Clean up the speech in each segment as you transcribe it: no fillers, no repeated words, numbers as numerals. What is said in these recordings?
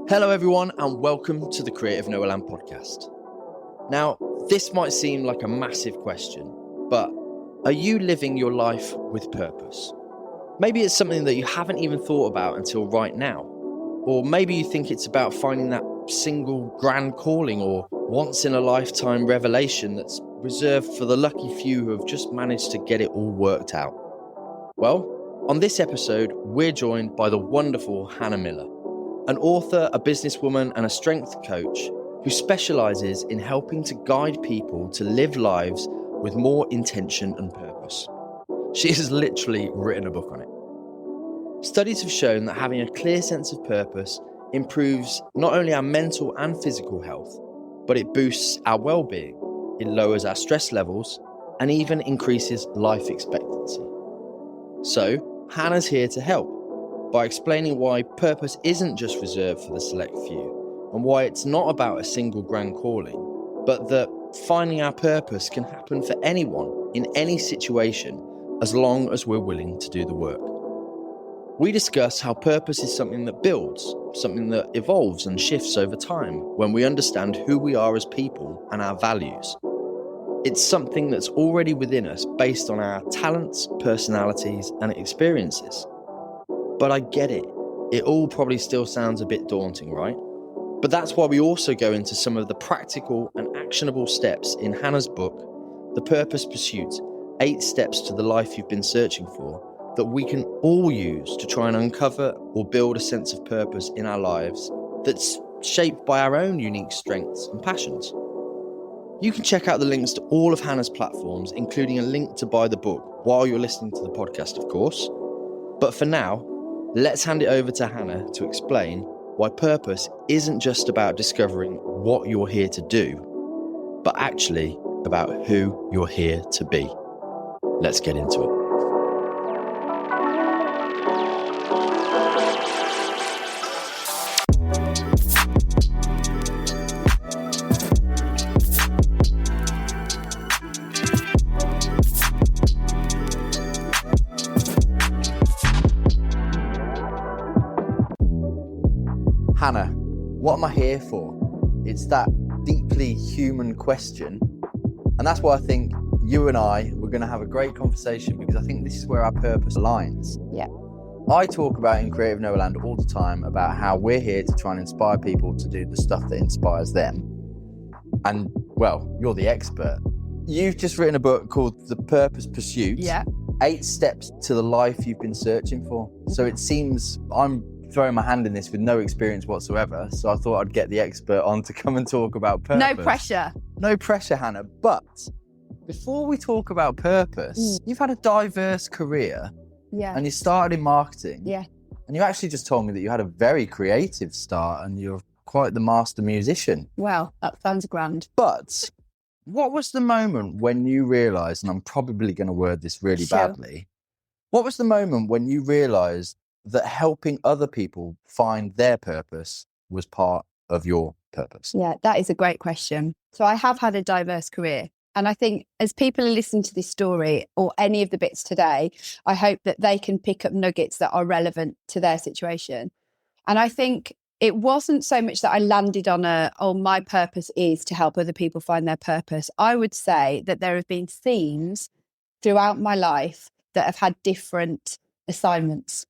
Hello everyone and welcome to the Creative Noah Land podcast. Now, this might seem like a massive question, but are you living your life with purpose? Maybe it's something that you haven't even thought about until right now. Or maybe you think it's about finding that single grand calling or once in a lifetime revelation that's reserved for the lucky few who have just managed to get it all worked out. Well, on this episode, we're joined by the wonderful Hannah Miller, an author, a businesswoman, and a strength coach who specialises in helping to guide people to live lives with more intention and purpose. She has literally written a book on it. Studies have shown that having a clear sense of purpose improves not only our mental and physical health, but it boosts our well-being, it lowers our stress levels, and even increases life expectancy. So, Hannah's here to help by explaining why purpose isn't just reserved for the select few and why it's not about a single grand calling, but that finding our purpose can happen for anyone in any situation as long as we're willing to do the work. We discuss how purpose is something that builds, something that evolves and shifts over time when we understand who we are as people and our values. It's something that's already within us based on our talents, personalities, and experiences. But I get it. It all probably still sounds a bit daunting, right? But that's why we also go into some of the practical and actionable steps in Hannah's book, The Purpose Pursuit, 8 Steps to the Life You've Been Searching For, that we can all use to try and uncover or build a sense of purpose in our lives that's shaped by our own unique strengths and passions. You can check out the links to all of Hannah's platforms, including a link to buy the book while you're listening to the podcast, of course. But for now, let's hand it over to Hannah to explain why purpose isn't just about discovering what you're here to do, but actually about who you're here to be. Let's get into it. Hannah, what am I here for? It's that deeply human question. And that's why I think you and we're going to have a great conversation, because I think this is where our purpose aligns. Yeah. I talk about in Creative Noah Land all the time about how we're here to try and inspire people to do the stuff that inspires them. And, well, you're the expert. You've just written a book called The Purpose Pursuit. Yeah. 8 Steps to the Life You've Been Searching For. So it seems I'm throwing my hand in this with no experience whatsoever, so I thought I'd get the expert on to come and talk about purpose. No pressure. No pressure, Hannah. But before we talk about purpose, you've had a diverse career. Yeah. And you started in marketing. Yeah. And you actually just told me that you had a very creative start and you're quite the master musician. Well, that sounds grand. But what was the moment when you realised, and I'm probably going to word this really badly, what was the moment when you realised that helping other people find their purpose was part of your purpose? Yeah, that is a great question. So I have had a diverse career. And I think as people are listening to this story or any of the bits today, I hope that they can pick up nuggets that are relevant to their situation. And I think it wasn't so much that I landed on my purpose is to help other people find their purpose. I would say that there have been themes throughout my life that have had different assignments.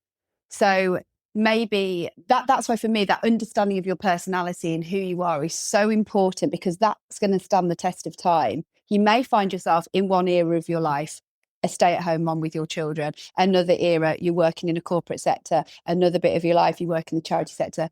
So maybe that's why for me, that understanding of your personality and who you are is so important, because that's going to stand the test of time. You may find yourself in one era of your life, a stay-at-home mom with your children, another era, you're working in a corporate sector, another bit of your life, you work in the charity sector.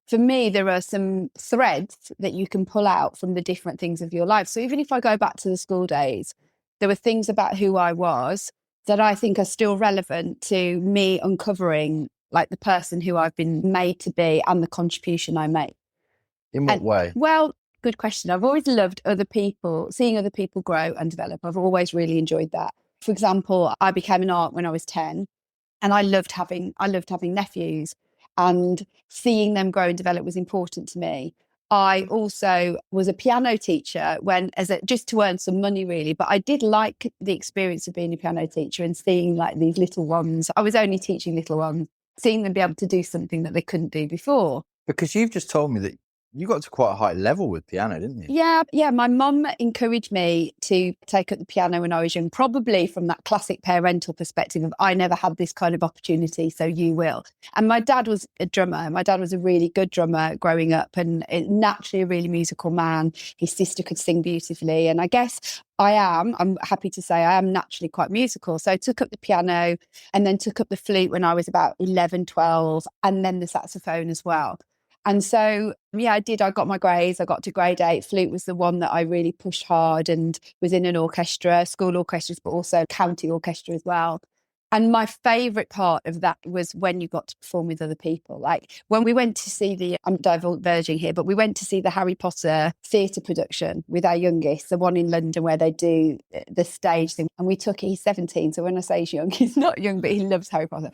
For me, there are some threads that you can pull out from the different things of your life. So even if I go back to the school days, there were things about who I was that I think are still relevant to me uncovering like the person who I've been made to be and the contribution I make. In what way? Well, good question. I've always loved other people, seeing other people grow and develop. I've always really enjoyed that. For example, I became an aunt when I was 10 and I loved having nephews, and seeing them grow and develop was important to me. I also was a piano teacher just to earn some money really, but I did like the experience of being a piano teacher and seeing like these little ones. I was only teaching little ones, seeing them be able to do something that they couldn't do before. Because you've just told me that you got to quite a high level with piano, didn't you? Yeah. My mum encouraged me to take up the piano when I was young, probably from that classic parental perspective of I never had this kind of opportunity, so you will. And my dad was a drummer. My dad was a really good drummer growing up and naturally a really musical man. His sister could sing beautifully. And I guess I'm happy to say I am naturally quite musical. So I took up the piano and then took up the flute when I was about 11, 12, and then the saxophone as well. And so, yeah, I did. I got my grades. I got to grade 8. Flute was the one that I really pushed hard and was in an orchestra, school orchestras, but also county orchestra as well. And my favourite part of that was when you got to perform with other people. Like when we went to see I'm diverging here, but we went to see the Harry Potter theatre production with our youngest, the one in London where they do the stage thing. And we took it, he's 17. So when I say he's young, he's not young, but he loves Harry Potter.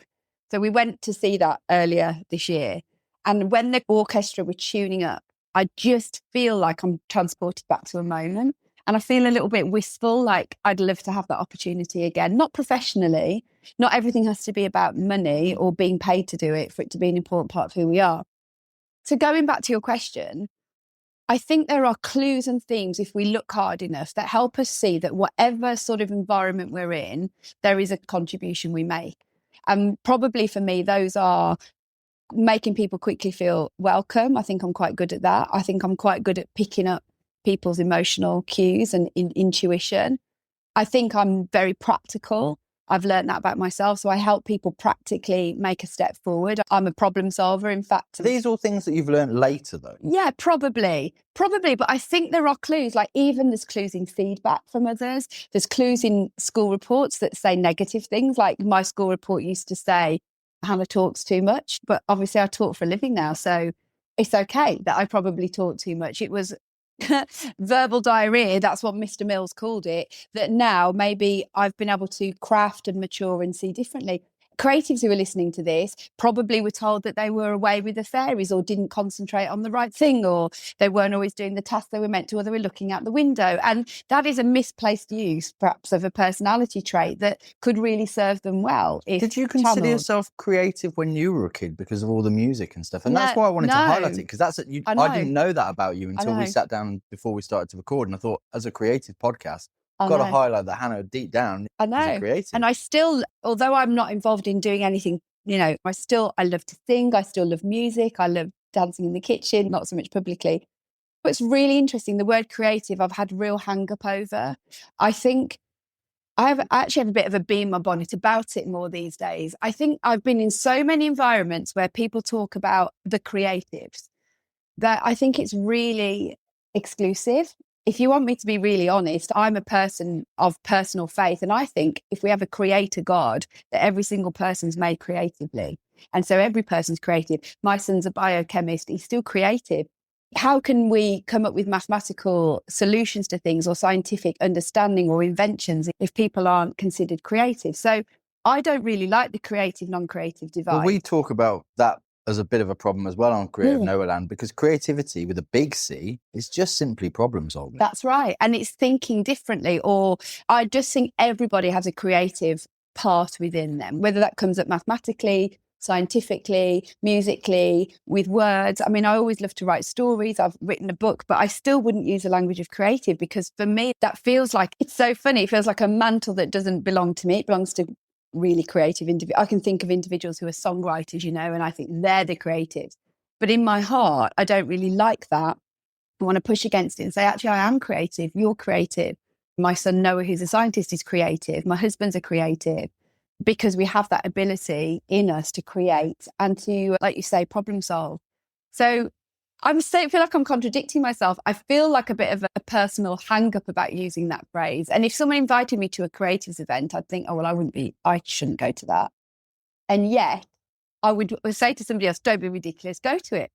So we went to see that earlier this year. And when the orchestra were tuning up, I just feel like I'm transported back to a moment. And I feel a little bit wistful, like I'd love to have that opportunity again. Not professionally. Not everything has to be about money or being paid to do it for it to be an important part of who we are. So going back to your question, I think there are clues and themes, if we look hard enough, that help us see that whatever sort of environment we're in, there is a contribution we make. And probably for me, those are making people quickly feel welcome. I think I'm quite good at that. I think I'm quite good at picking up people's emotional cues and intuition. I think I'm very practical. I've learned that about myself. So I help people practically make a step forward. I'm a problem solver, in fact. Are these all things that you've learned later, though? Yeah, probably. But I think there are clues, like even there's clues in feedback from others. There's clues in school reports that say negative things. Like my school report used to say, Hannah talks too much, but obviously I talk for a living now. So it's okay that I probably talk too much. It was verbal diarrhea. That's what Mr. Mills called it, that now maybe I've been able to craft and mature and see differently. Creatives who are listening to this probably were told that they were away with the fairies or didn't concentrate on the right thing, or they weren't always doing the task they were meant to, or they were looking out the window. And that is a misplaced use, perhaps, of a personality trait that could really serve them well. Did you consider yourself creative when you were a kid because of all the music and stuff? And that's why I wanted to highlight it, because I didn't know that about you until we sat down before we started to record. And I thought, as a creative podcast, I've got to highlight that Hannah deep down is a creative. And I still, although I'm not involved in doing anything, I love to sing. I still love music. I love dancing in the kitchen, not so much publicly. But it's really interesting. The word creative, I've had real hang up over. I think I actually have a bit of a bee in my bonnet about it more these days. I think I've been in so many environments where people talk about the creatives that I think it's really exclusive. If you want me to be really honest, I'm a person of personal faith. And I think if we have a creator God, that every single person's made creatively. And so every person's creative. My son's a biochemist. He's still creative. How can we come up with mathematical solutions to things or scientific understanding or inventions if people aren't considered creative? So I don't really like the creative, non-creative divide. Well, we talk about that as a bit of a problem as well on Creative Nowhere Land, because creativity with a big C is just simply problem solving. That's right. And it's thinking differently. Or I just think everybody has a creative part within them, whether that comes up mathematically, scientifically, musically, with words. I mean, I always love to write stories. I've written a book, but I still wouldn't use the language of creative, because for me, that feels like, it's so funny. It feels like a mantle that doesn't belong to me. It belongs to really creative individuals. I can think of individuals who are songwriters, and I think they're the creatives. But in my heart, I don't really like that. I want to push against it and say, actually, I am creative. You're creative. My son Noah, who's a scientist, is creative. My husband's a creative, because we have that ability in us to create and to, like you say, problem solve. So I feel like I'm contradicting myself. I feel like a bit of a personal hang up about using that phrase. And if someone invited me to a creatives event, I'd think, oh, well, I shouldn't go to that. And yet I would say to somebody else, don't be ridiculous, go to it.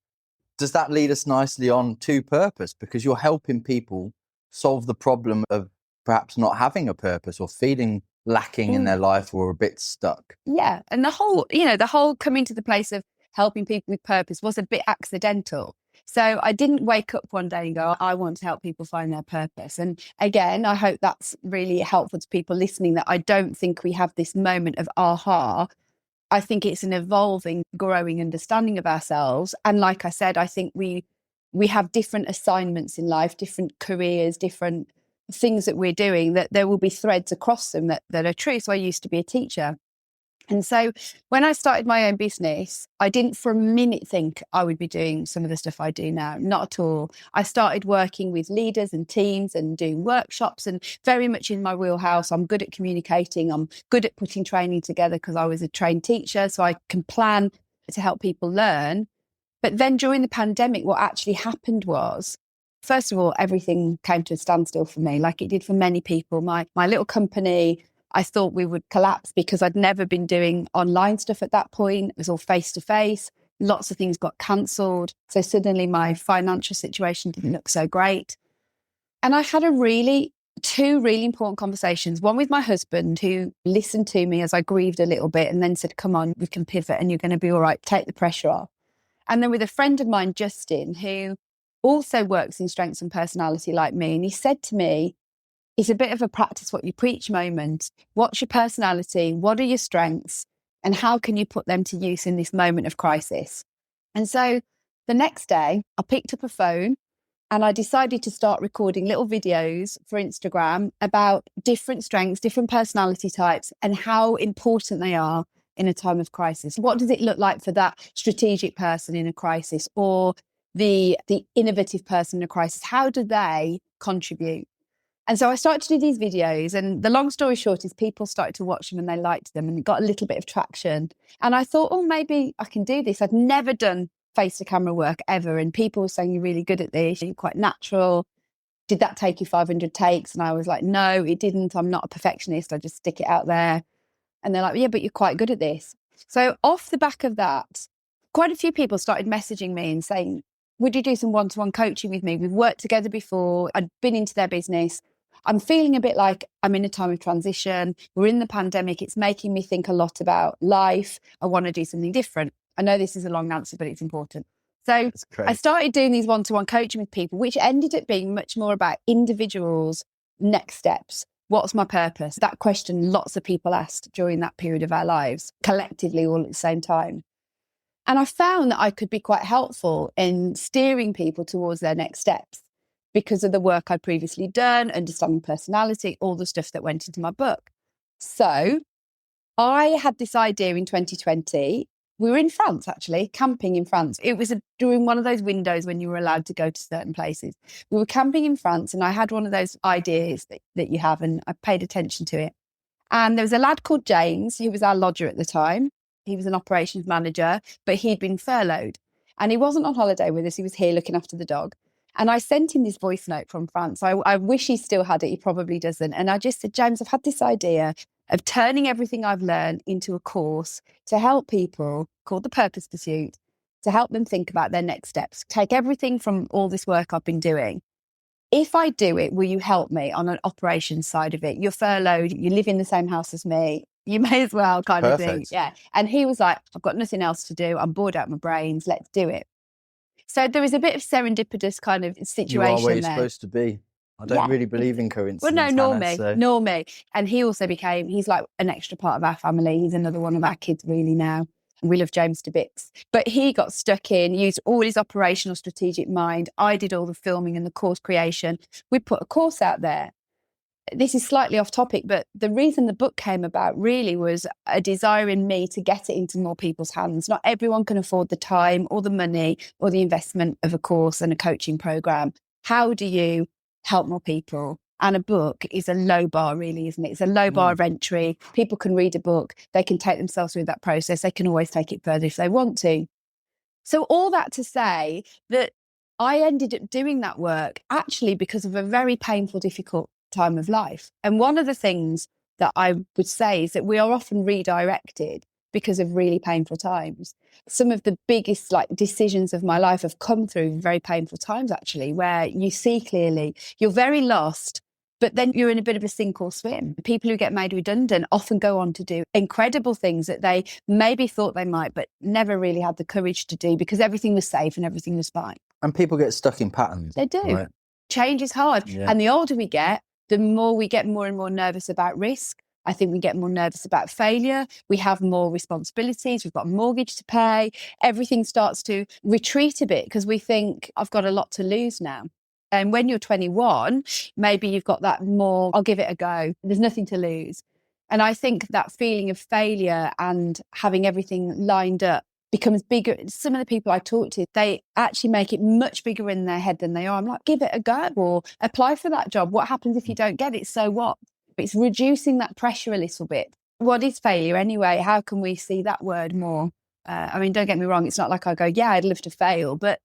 Does that lead us nicely on to purpose? Because you're helping people solve the problem of perhaps not having a purpose or feeling lacking in their life or a bit stuck. Yeah. And the whole coming to the place of helping people with purpose was a bit accidental. So I didn't wake up one day and go, I want to help people find their purpose. And again, I hope that's really helpful to people listening, that I don't think we have this moment of aha I think it's an evolving, growing understanding of ourselves. And like I said, I think we have different assignments in life, different careers, different things that we're doing, that there will be threads across them that are true. So I used to be a teacher. And so when I started my own business, I didn't for a minute think I would be doing some of the stuff I do now. Not at all. I started working with leaders and teams and doing workshops, and very much in my wheelhouse. I'm good at communicating. I'm good at putting training together because I was a trained teacher. So I can plan to help people learn. But then during the pandemic, what actually happened was, first of all, everything came to a standstill for me, like it did for many people. My little company, I thought we would collapse because I'd never been doing online stuff at that point. It was all face-to-face. Lots of things got cancelled. So suddenly my financial situation didn't look so great. And I had two really important conversations. One with my husband, who listened to me as I grieved a little bit and then said, come on, we can pivot and you're going to be all right. Take the pressure off. And then with a friend of mine, Justin, who also works in strengths and personality like me. And he said to me, it's a bit of a practice what you preach moment. What's your personality? What are your strengths? And how can you put them to use in this moment of crisis? And so the next day, I picked up a phone and I decided to start recording little videos for Instagram about different strengths, different personality types, and how important they are in a time of crisis. What does it look like for that strategic person in a crisis, or the innovative person in a crisis? How do they contribute? And so I started to do these videos, and the long story short is people started to watch them and they liked them and it got a little bit of traction. And I thought, oh, maybe I can do this. I'd never done face to camera work ever. And people were saying, you're really good at this. You're quite natural. Did that take you 500 takes? And I was like, no, it didn't. I'm not a perfectionist. I just stick it out there. And they're like, yeah, but you're quite good at this. So off the back of that, quite a few people started messaging me and saying, would you do some one-to-one coaching with me? We've worked together before. I'd been into their business. I'm feeling a bit like I'm in a time of transition. We're in the pandemic. It's making me think a lot about life. I want to do something different. I know this is a long answer, but it's important. So I started doing these one-to-one coaching with people, which ended up being much more about individuals' next steps. What's my purpose? That question lots of people asked during that period of our lives, collectively all at the same time. And I found that I could be quite helpful in steering people towards their next steps because of the work I'd previously done, understanding personality, all the stuff that went into my book. So I had this idea in 2020. We were in France, actually, camping in France. It was during one of those windows when you were allowed to go to certain places. We were camping in France and I had one of those ideas that you have, and I paid attention to it. And there was a lad called James, who was our lodger at the time. He was an operations manager, but he'd been furloughed. And he wasn't on holiday with us. He was here looking after the dog. And I sent him this voice note from France. I wish he still had it. He probably doesn't. And I just said, James, I've had this idea of turning everything I've learned into a course to help people called The Purpose Pursuit, to help them think about their next steps. Take everything from all this work I've been doing. If I do it, will you help me on an operations side of it? You're furloughed. You live in the same house as me. You may as well kind of thing. Yeah. And he was like, I've got nothing else to do. I'm bored out of my brains. Let's do it. So there was a bit of serendipitous kind of situation there. You are where you're supposed to be. I don't really believe in coincidence. Well, no, nor me. And he also he's like an extra part of our family. He's another one of our kids really now. And we love James to bits. But he got stuck in, used all his operational strategic mind. I did all the filming and the course creation. We put a course out there. This is slightly off topic, but the reason the book came about really was a desire in me to get it into more people's hands. Not everyone can afford the time or the money or the investment of a course and a coaching program. How do you help more people? And a book is a low bar, really, isn't it? It's a low bar of entry. People can read a book. They can take themselves through that process. They can always take it further if they want to. So all that to say that I ended up doing that work actually because of a very painful, difficult time of life. And one of the things that I would say is that we are often redirected because of really painful times. Some of the biggest decisions of my life have come through very painful times, actually, where you see clearly, you're very lost, but then you're in a bit of a sink or swim. People who get made redundant often go on to do incredible things that they maybe thought they might, but never really had the courage to do because everything was safe and everything was fine. And people get stuck in patterns. They do. Right? Change is hard. Yeah. And the older we get, the more we get more and more nervous about risk. I think we get more nervous about failure. We have more responsibilities. We've got a mortgage to pay. Everything starts to retreat a bit because we think, I've got a lot to lose now. And when you're 21, maybe you've got that more, I'll give it a go. There's nothing to lose. And I think that feeling of failure and having everything lined up becomes bigger. Some of the people I talk to, they actually make it much bigger in their head than they are. I'm like, give it a go or apply for that job. What happens if you don't get it? So what? It's reducing that pressure a little bit. What is failure anyway? How can we see that word more? I mean, don't get me wrong. It's not like I go, yeah, I'd love to fail, but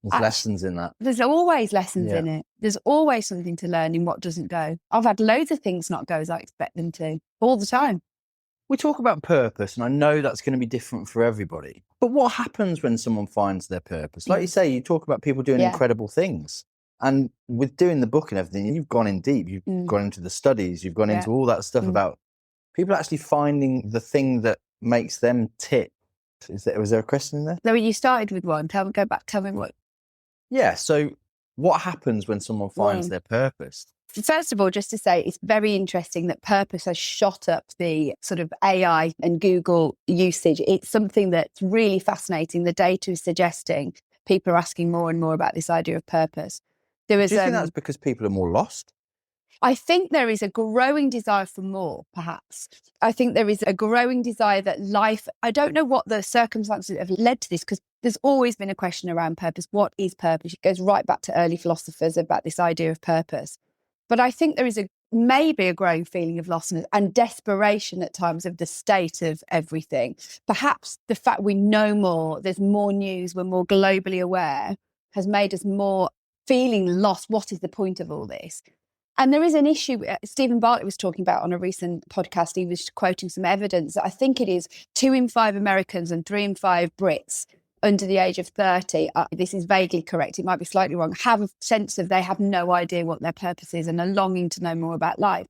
there's lessons in that. There's always lessons in it. There's always something to learn in what doesn't go. I've had loads of things not go as I expect them to all the time. We talk about purpose, and I know that's going to be different for everybody. But what happens when someone finds their purpose? Like you say, you talk about people doing incredible things. And with doing the book and everything, you've gone in deep. You've gone into the studies. You've gone into all that stuff about people actually finding the thing that makes them tick. Was there a question in there? No, you started with one. Tell me what. Yeah. So what happens when someone finds their purpose? First of all, just to say, it's very interesting that purpose has shot up the sort of AI and Google usage. It's something that's really fascinating. The data is suggesting people are asking more and more about this idea of purpose. Do you think that's because people are more lost? I think there is a growing desire for more, perhaps. I think there is a growing desire that life, I don't know what the circumstances have led to this, because there's always been a question around purpose. What is purpose? It goes right back to early philosophers about this idea of purpose. But I think there is maybe a growing feeling of lostness and desperation at times of the state of everything. Perhaps the fact we know more, there's more news, we're more globally aware, has made us more feeling lost. What is the point of all this? And there is an issue. Stephen Bartlett was talking about on a recent podcast. He was quoting some evidence that I think it is 2 in 5 Americans and 3 in 5 Brits under the age of 30, this is vaguely correct, it might be slightly wrong, have a sense of they have no idea what their purpose is and are longing to know more about life.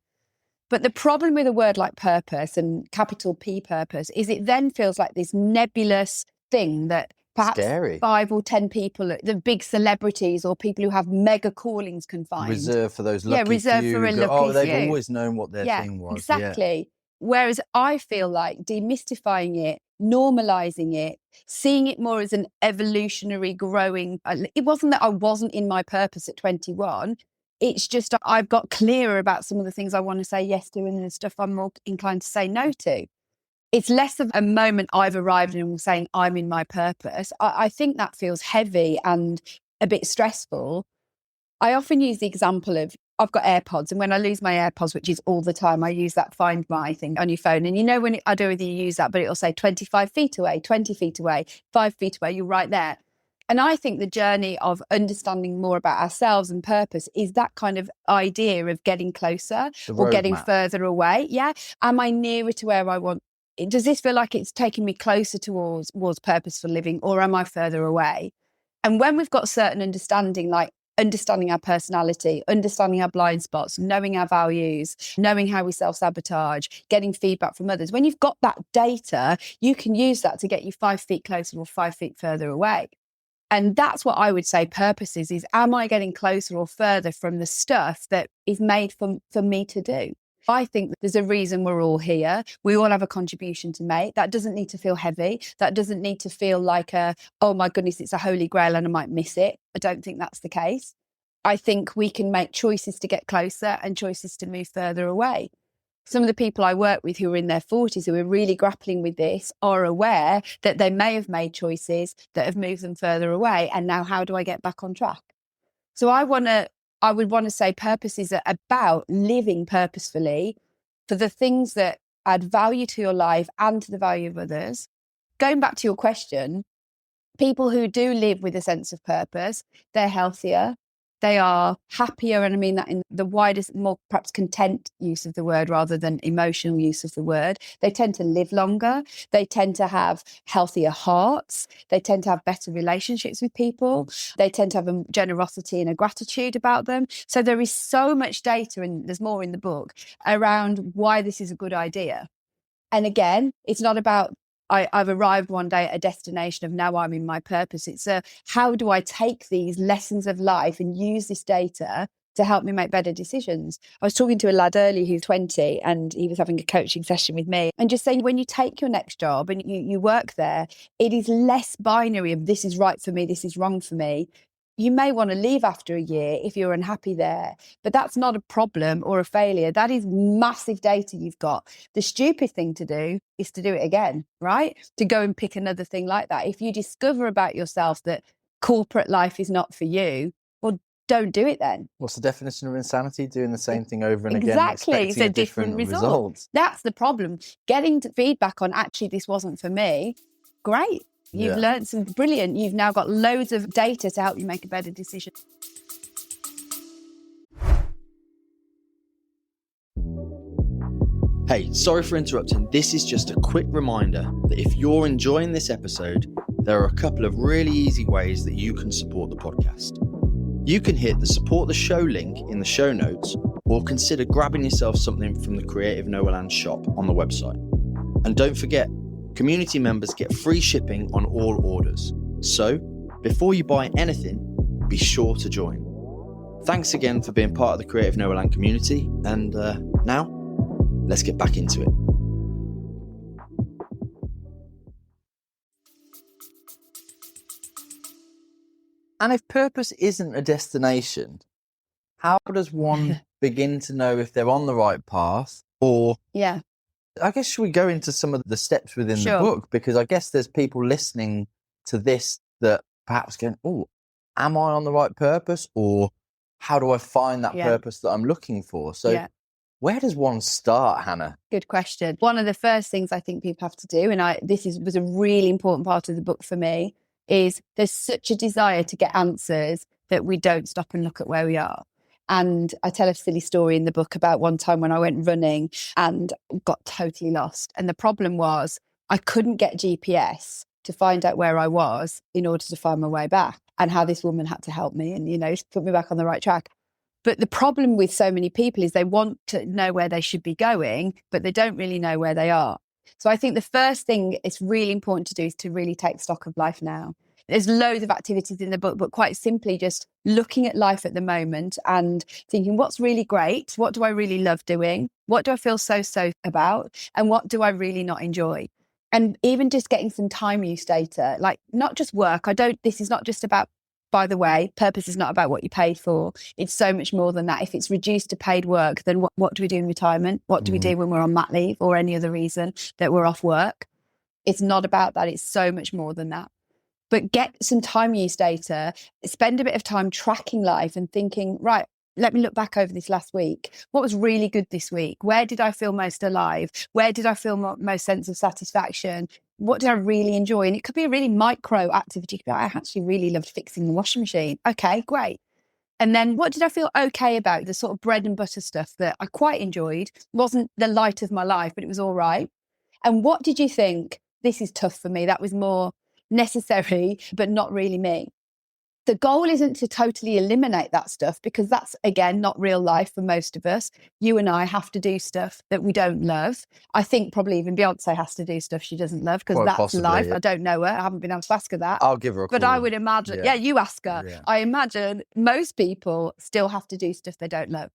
But the problem with a word like purpose and capital P purpose is it then feels like this nebulous thing that perhaps scary. 5 or 10 people, the big celebrities or people who have mega callings can find. Reserved for those lucky reserved few. For a lucky they've few. always known what their thing was. Exactly. Yeah. Whereas I feel like demystifying it, normalizing it, seeing it more as an evolutionary growing. It wasn't that I wasn't in my purpose at 21. It's just I've got clearer about some of the things I want to say yes to and the stuff I'm more inclined to say no to. It's less of a moment I've arrived and saying I'm in my purpose. I think that feels heavy and a bit stressful. I often use the example of I've got AirPods, and when I lose my AirPods, which is all the time, I use that Find My thing on your phone. And you know, when I don't know whether you use that, but it'll say 25 feet away, 20 feet away, 5 feet away, you're right there. And I think the journey of understanding more about ourselves and purpose is that kind of idea of getting closer or getting further away. Yeah. Am I nearer to where I want? Does this feel like it's taking me closer towards purposeful living, or am I further away? And when we've got certain understanding, like understanding our personality, understanding our blind spots, knowing our values, knowing how we self-sabotage, getting feedback from others. When you've got that data, you can use that to get you 5 feet closer or 5 feet further away. And that's what I would say purpose is am I getting closer or further from the stuff that is made for me to do? I think there's a reason we're all here. We all have a contribution to make. That doesn't need to feel heavy. That doesn't need to feel like oh my goodness, it's a holy grail and I might miss it. I don't think that's the case. I think we can make choices to get closer and choices to move further away. Some of the people I work with who are in their 40s, who are really grappling with this, are aware that they may have made choices that have moved them further away. And now how do I get back on track? So I would want to say purpose is about living purposefully for the things that add value to your life and to the value of others. Going back to your question, people who do live with a sense of purpose, they're healthier, they are happier, and I mean that in the widest, more perhaps content use of the word rather than emotional use of the word. They tend to live longer. They tend to have healthier hearts. They tend to have better relationships with people. They tend to have a generosity and a gratitude about them. So there is so much data, and there's more in the book, around why this is a good idea. And again, it's not about I've arrived one day at a destination of now I'm in my purpose. It's how do I take these lessons of life and use this data to help me make better decisions. I was talking to a lad earlier who's 20 and he was having a coaching session with me and just saying, when you take your next job and you work there, it is less binary of this is right for me, this is wrong for me. You may want to leave after a year if you're unhappy there, but that's not a problem or a failure. That is massive data you've got. The stupid thing to do is to do it again, right? To go and pick another thing like that. If you discover about yourself that corporate life is not for you, well, don't do it then. What's the definition of insanity? Doing the same thing over and again, exactly. expecting It's a different result. That's the problem. Getting feedback on actually this wasn't for me, great. You've learned some brilliant. You've now got loads of data to help you make a better decision. Hey, sorry for interrupting. This is just a quick reminder that if you're enjoying this episode, there are a couple of really easy ways that you can support the podcast. You can hit the support the show link in the show notes, or consider grabbing yourself something from the Creative Noahland shop on the website. And don't forget, community members get free shipping on all orders. So, before you buy anything, be sure to join. Thanks again for being part of the Creative Noahland community, and now, let's get back into it. And if purpose isn't a destination, how does one begin to know if they're on the right path? Or I guess should we go into some of the steps within the book? Because I guess there's people listening to this that perhaps going, oh, am I on the right purpose? Or how do I find that purpose that I'm looking for? So where does one start, Hannah? Good question. One of the first things I think people have to do, and was a really important part of the book for me, is there's such a desire to get answers that we don't stop and look at where we are. And I tell a silly story in the book about one time when I went running and got totally lost. And the problem was I couldn't get GPS to find out where I was in order to find my way back, and how this woman had to help me and, put me back on the right track. But the problem with so many people is they want to know where they should be going, but they don't really know where they are. So I think the first thing it's really important to do is to really take stock of life now. There's loads of activities in the book, but quite simply just looking at life at the moment and thinking, what's really great? What do I really love doing? What do I feel so about? And what do I really not enjoy? And even just getting some time use data, like not just work. This is not just about, by the way, purpose is not about what you paid for. It's so much more than that. If it's reduced to paid work, then what do we do in retirement? What do we do when we're on mat leave or any other reason that we're off work? It's not about that. It's so much more than that. But get some time use data, spend a bit of time tracking life and thinking, right, let me look back over this last week. What was really good this week? Where did I feel most alive? Where did I feel most sense of satisfaction? What did I really enjoy? And it could be a really micro activity. I actually really loved fixing the washing machine. Okay, great. And then what did I feel okay about? The sort of bread and butter stuff that I quite enjoyed. Wasn't the light of my life, but it was all right. And what did you think? This is tough for me. That was more necessary, but not really me. The goal isn't to totally eliminate that stuff, because that's, again, not real life for most of us. You and I have to do stuff that we don't love. I think probably even Beyonce has to do stuff she doesn't love, because that's possibly, life. I don't know her. I haven't been able to ask her that. I'll give her a call. But I would imagine, you ask her. Yeah. I imagine most people still have to do stuff they don't love.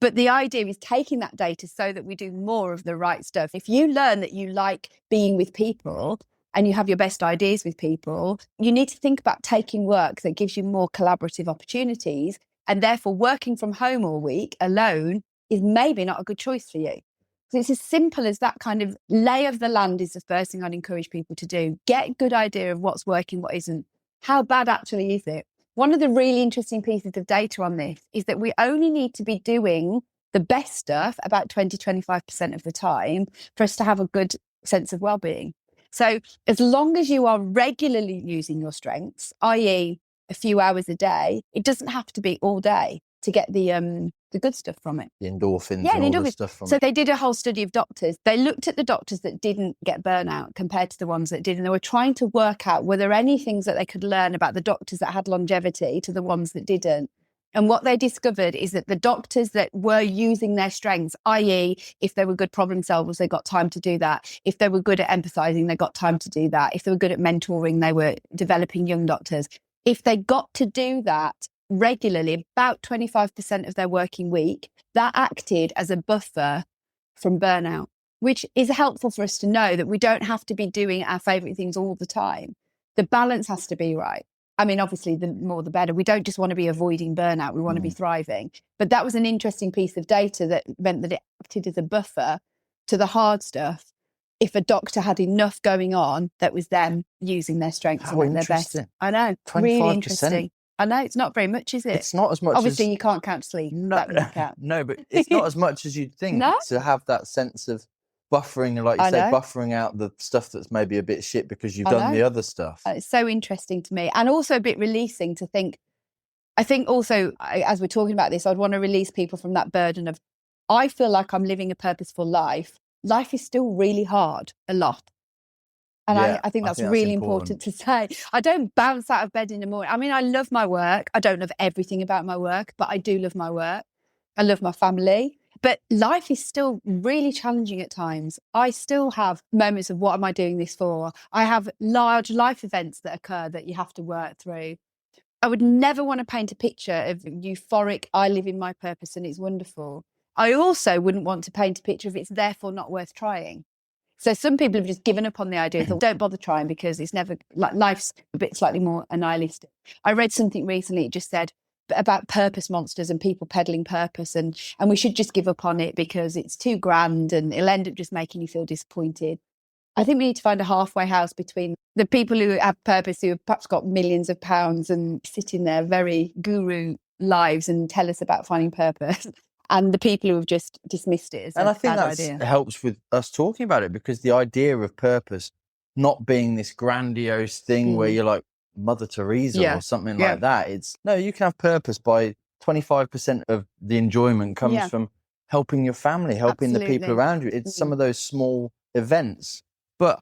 But the idea is taking that data so that we do more of the right stuff. If you learn that you like being with people and you have your best ideas with people, you need to think about taking work that gives you more collaborative opportunities, and therefore working from home all week alone is maybe not a good choice for you. So it's as simple as that. Kind of lay of the land is the first thing I'd encourage people to do. Get a good idea of what's working, what isn't. How bad actually is it? One of the really interesting pieces of data on this is that we only need to be doing the best stuff about 20-25% of the time for us to have a good sense of well-being. So as long as you are regularly using your strengths, i.e. a few hours a day, it doesn't have to be all day to get the good stuff from it. The endorphins and all the stuff from it. So they did a whole study of doctors. They looked at the doctors that didn't get burnout compared to the ones that did. And they were trying to work out, were there any things that they could learn about the doctors that had longevity to the ones that didn't? And what they discovered is that the doctors that were using their strengths, i.e. if they were good problem solvers, they got time to do that. If they were good at empathizing, they got time to do that. If they were good at mentoring, they were developing young doctors. If they got to do that regularly, about 25% of their working week, that acted as a buffer from burnout, which is helpful for us to know that we don't have to be doing our favourite things all the time. The balance has to be right. I mean, obviously, the more the better. We don't just want to be avoiding burnout. We want to be thriving. But that was an interesting piece of data that meant that it acted as a buffer to the hard stuff. If a doctor had enough going on, that was them using their strengths and their best. I know. 25%. Really interesting. I know. It's not very much, is it? It's not as much. Obviously, you can't count sleep. No, no, but it's not as much as you'd think to have that sense of buffering, like you said, buffering out the stuff that's maybe a bit shit because you've done the other stuff. It's so interesting to me, and also a bit releasing to think. I think also, as we're talking about this, I'd want to release people from that burden of, I feel like I'm living a purposeful life. Life is still really hard, a lot. And I think that's really important to say. I don't bounce out of bed in the morning. I mean, I love my work. I don't love everything about my work, but I do love my work. I love my family. But life is still really challenging at times. I still have moments of, what am I doing this for? I have large life events that occur that you have to work through. I would never want to paint a picture of euphoric, I live in my purpose and it's wonderful. I also wouldn't want to paint a picture of it's therefore not worth trying. So some people have just given up on the idea, thought, don't bother trying because it's never, like, life's a bit slightly more nihilistic. I read something recently, it just said about purpose monsters and people peddling purpose and we should just give up on it because it's too grand and it'll end up just making you feel disappointed. I think we need to find a halfway house between the people who have purpose, who have perhaps got millions of pounds and sit in their very guru lives and tell us about finding purpose, and the people who have just dismissed it as a bad idea. And I think that helps with us talking about it, because the idea of purpose not being this grandiose thing where you're like Mother Teresa or something like that. It's, no, you can have purpose by 25% of the enjoyment comes from helping your family, helping the people around you. It's some of those small events. But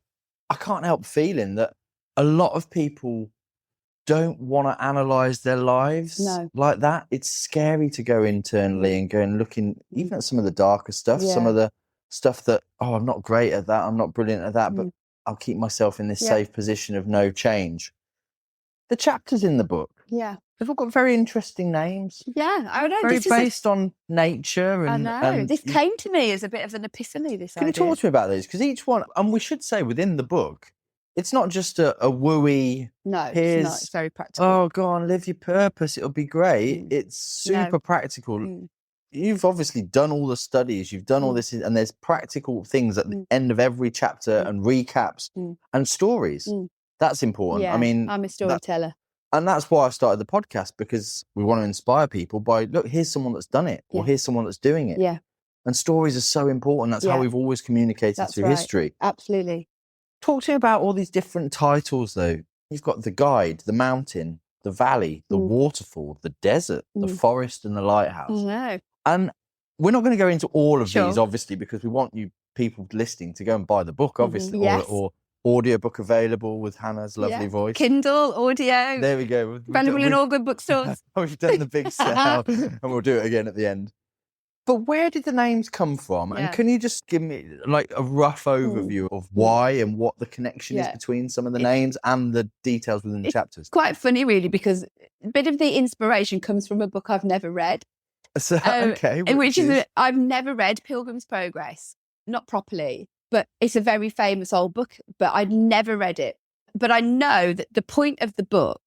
I can't help feeling that a lot of people don't want to analyse their lives like that. It's scary to go internally and go and looking even at some of the darker stuff, some of the stuff that, I'm not great at that, I'm not brilliant at that, but I'll keep myself in this safe position of no change. The chapters in the book, they've all got very interesting names. Yeah, I know. Very based on nature. And, I know. This came to me as a bit of an epiphany, this idea. Can you talk to me about these? Because each one, and we should say within the book, it's not just a wooey. No, it's not. It's very practical. Oh, go on, live your purpose. It'll be great. It's super practical. You've obviously done all the studies. You've done all this, and there's practical things at the end of every chapter and recaps and stories. That's important. Yeah, I mean, I'm a storyteller. And that's why I started the podcast, because we want to inspire people by, look, here's someone that's done it, or here's someone that's doing it. Yeah. And stories are so important. That's how we've always communicated through history. Absolutely. Talk to me about all these different titles, though. You've got the guide, the mountain, the valley, the waterfall, the desert, the forest, and the lighthouse. No. And we're not going to go into all of these, obviously, because we want you people listening to go and buy the book, obviously, or audiobook available with Hannah's lovely voice. Kindle, audio. There we go. Available in all good bookstores. We've done the big sell, and we'll do it again at the end. But where did the names come from? And can you just give me like a rough overview of why and what the connection is between some of the names and the details within the chapters? Quite funny, really, because a bit of the inspiration comes from a book I've never read. So, which is I've never read Pilgrim's Progress, not properly, but it's a very famous old book, but I'd never read it. But I know that the point of the book,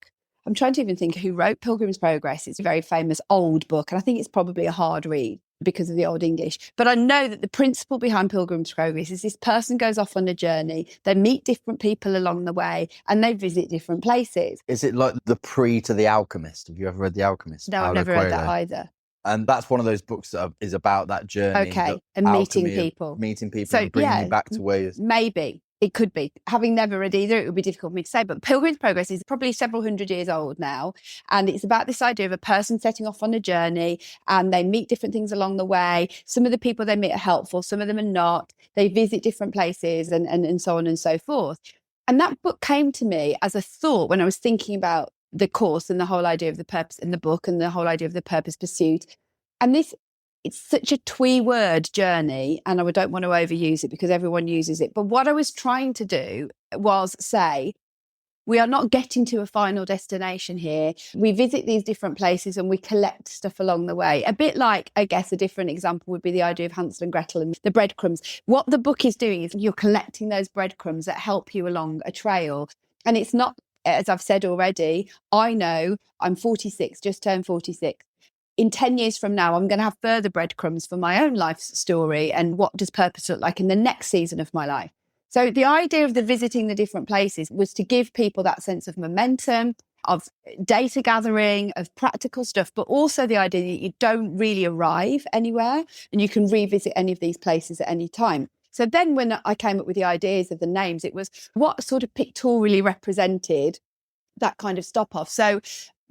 I'm trying to even think who wrote Pilgrim's Progress. It's a very famous old book, and I think it's probably a hard read because of the Old English. But I know that the principle behind Pilgrim's Progress is this person goes off on a journey, they meet different people along the way, and they visit different places. Is it like the pre to The Alchemist? Have you ever read The Alchemist? No, I've never read that either. And that's one of those books that is about that journey. Okay, and meeting people. So, and bringing you back to where... Maybe. It could be. Having never read either, it would be difficult for me to say. But Pilgrim's Progress is probably several hundred years old now. And it's about this idea of a person setting off on a journey, and they meet different things along the way. Some of the people they meet are helpful, some of them are not. They visit different places and so on and so forth. And that book came to me as a thought when I was thinking about the course and the whole idea of the purpose in the book and the whole idea of the purpose pursuit. And it's such a twee word, journey, and I don't want to overuse it because everyone uses it. But what I was trying to do was say, We are not getting to a final destination here. We visit these different places and we collect stuff along the way. A bit like, I guess, a different example would be the idea of Hansel and Gretel and the breadcrumbs. What the book is doing is you're collecting those breadcrumbs that help you along a trail. And it's not, as I've said already, I know I'm 46, just turned 46. In 10 years from now, I'm going to have further breadcrumbs for my own life story and what does purpose look like in the next season of my life. So the idea of the visiting the different places was to give people that sense of momentum, of data gathering, of practical stuff, but also the idea that you don't really arrive anywhere and you can revisit any of these places at any time. So then when I came up with the ideas of the names, it was what sort of pictorially represented that kind of stop off. So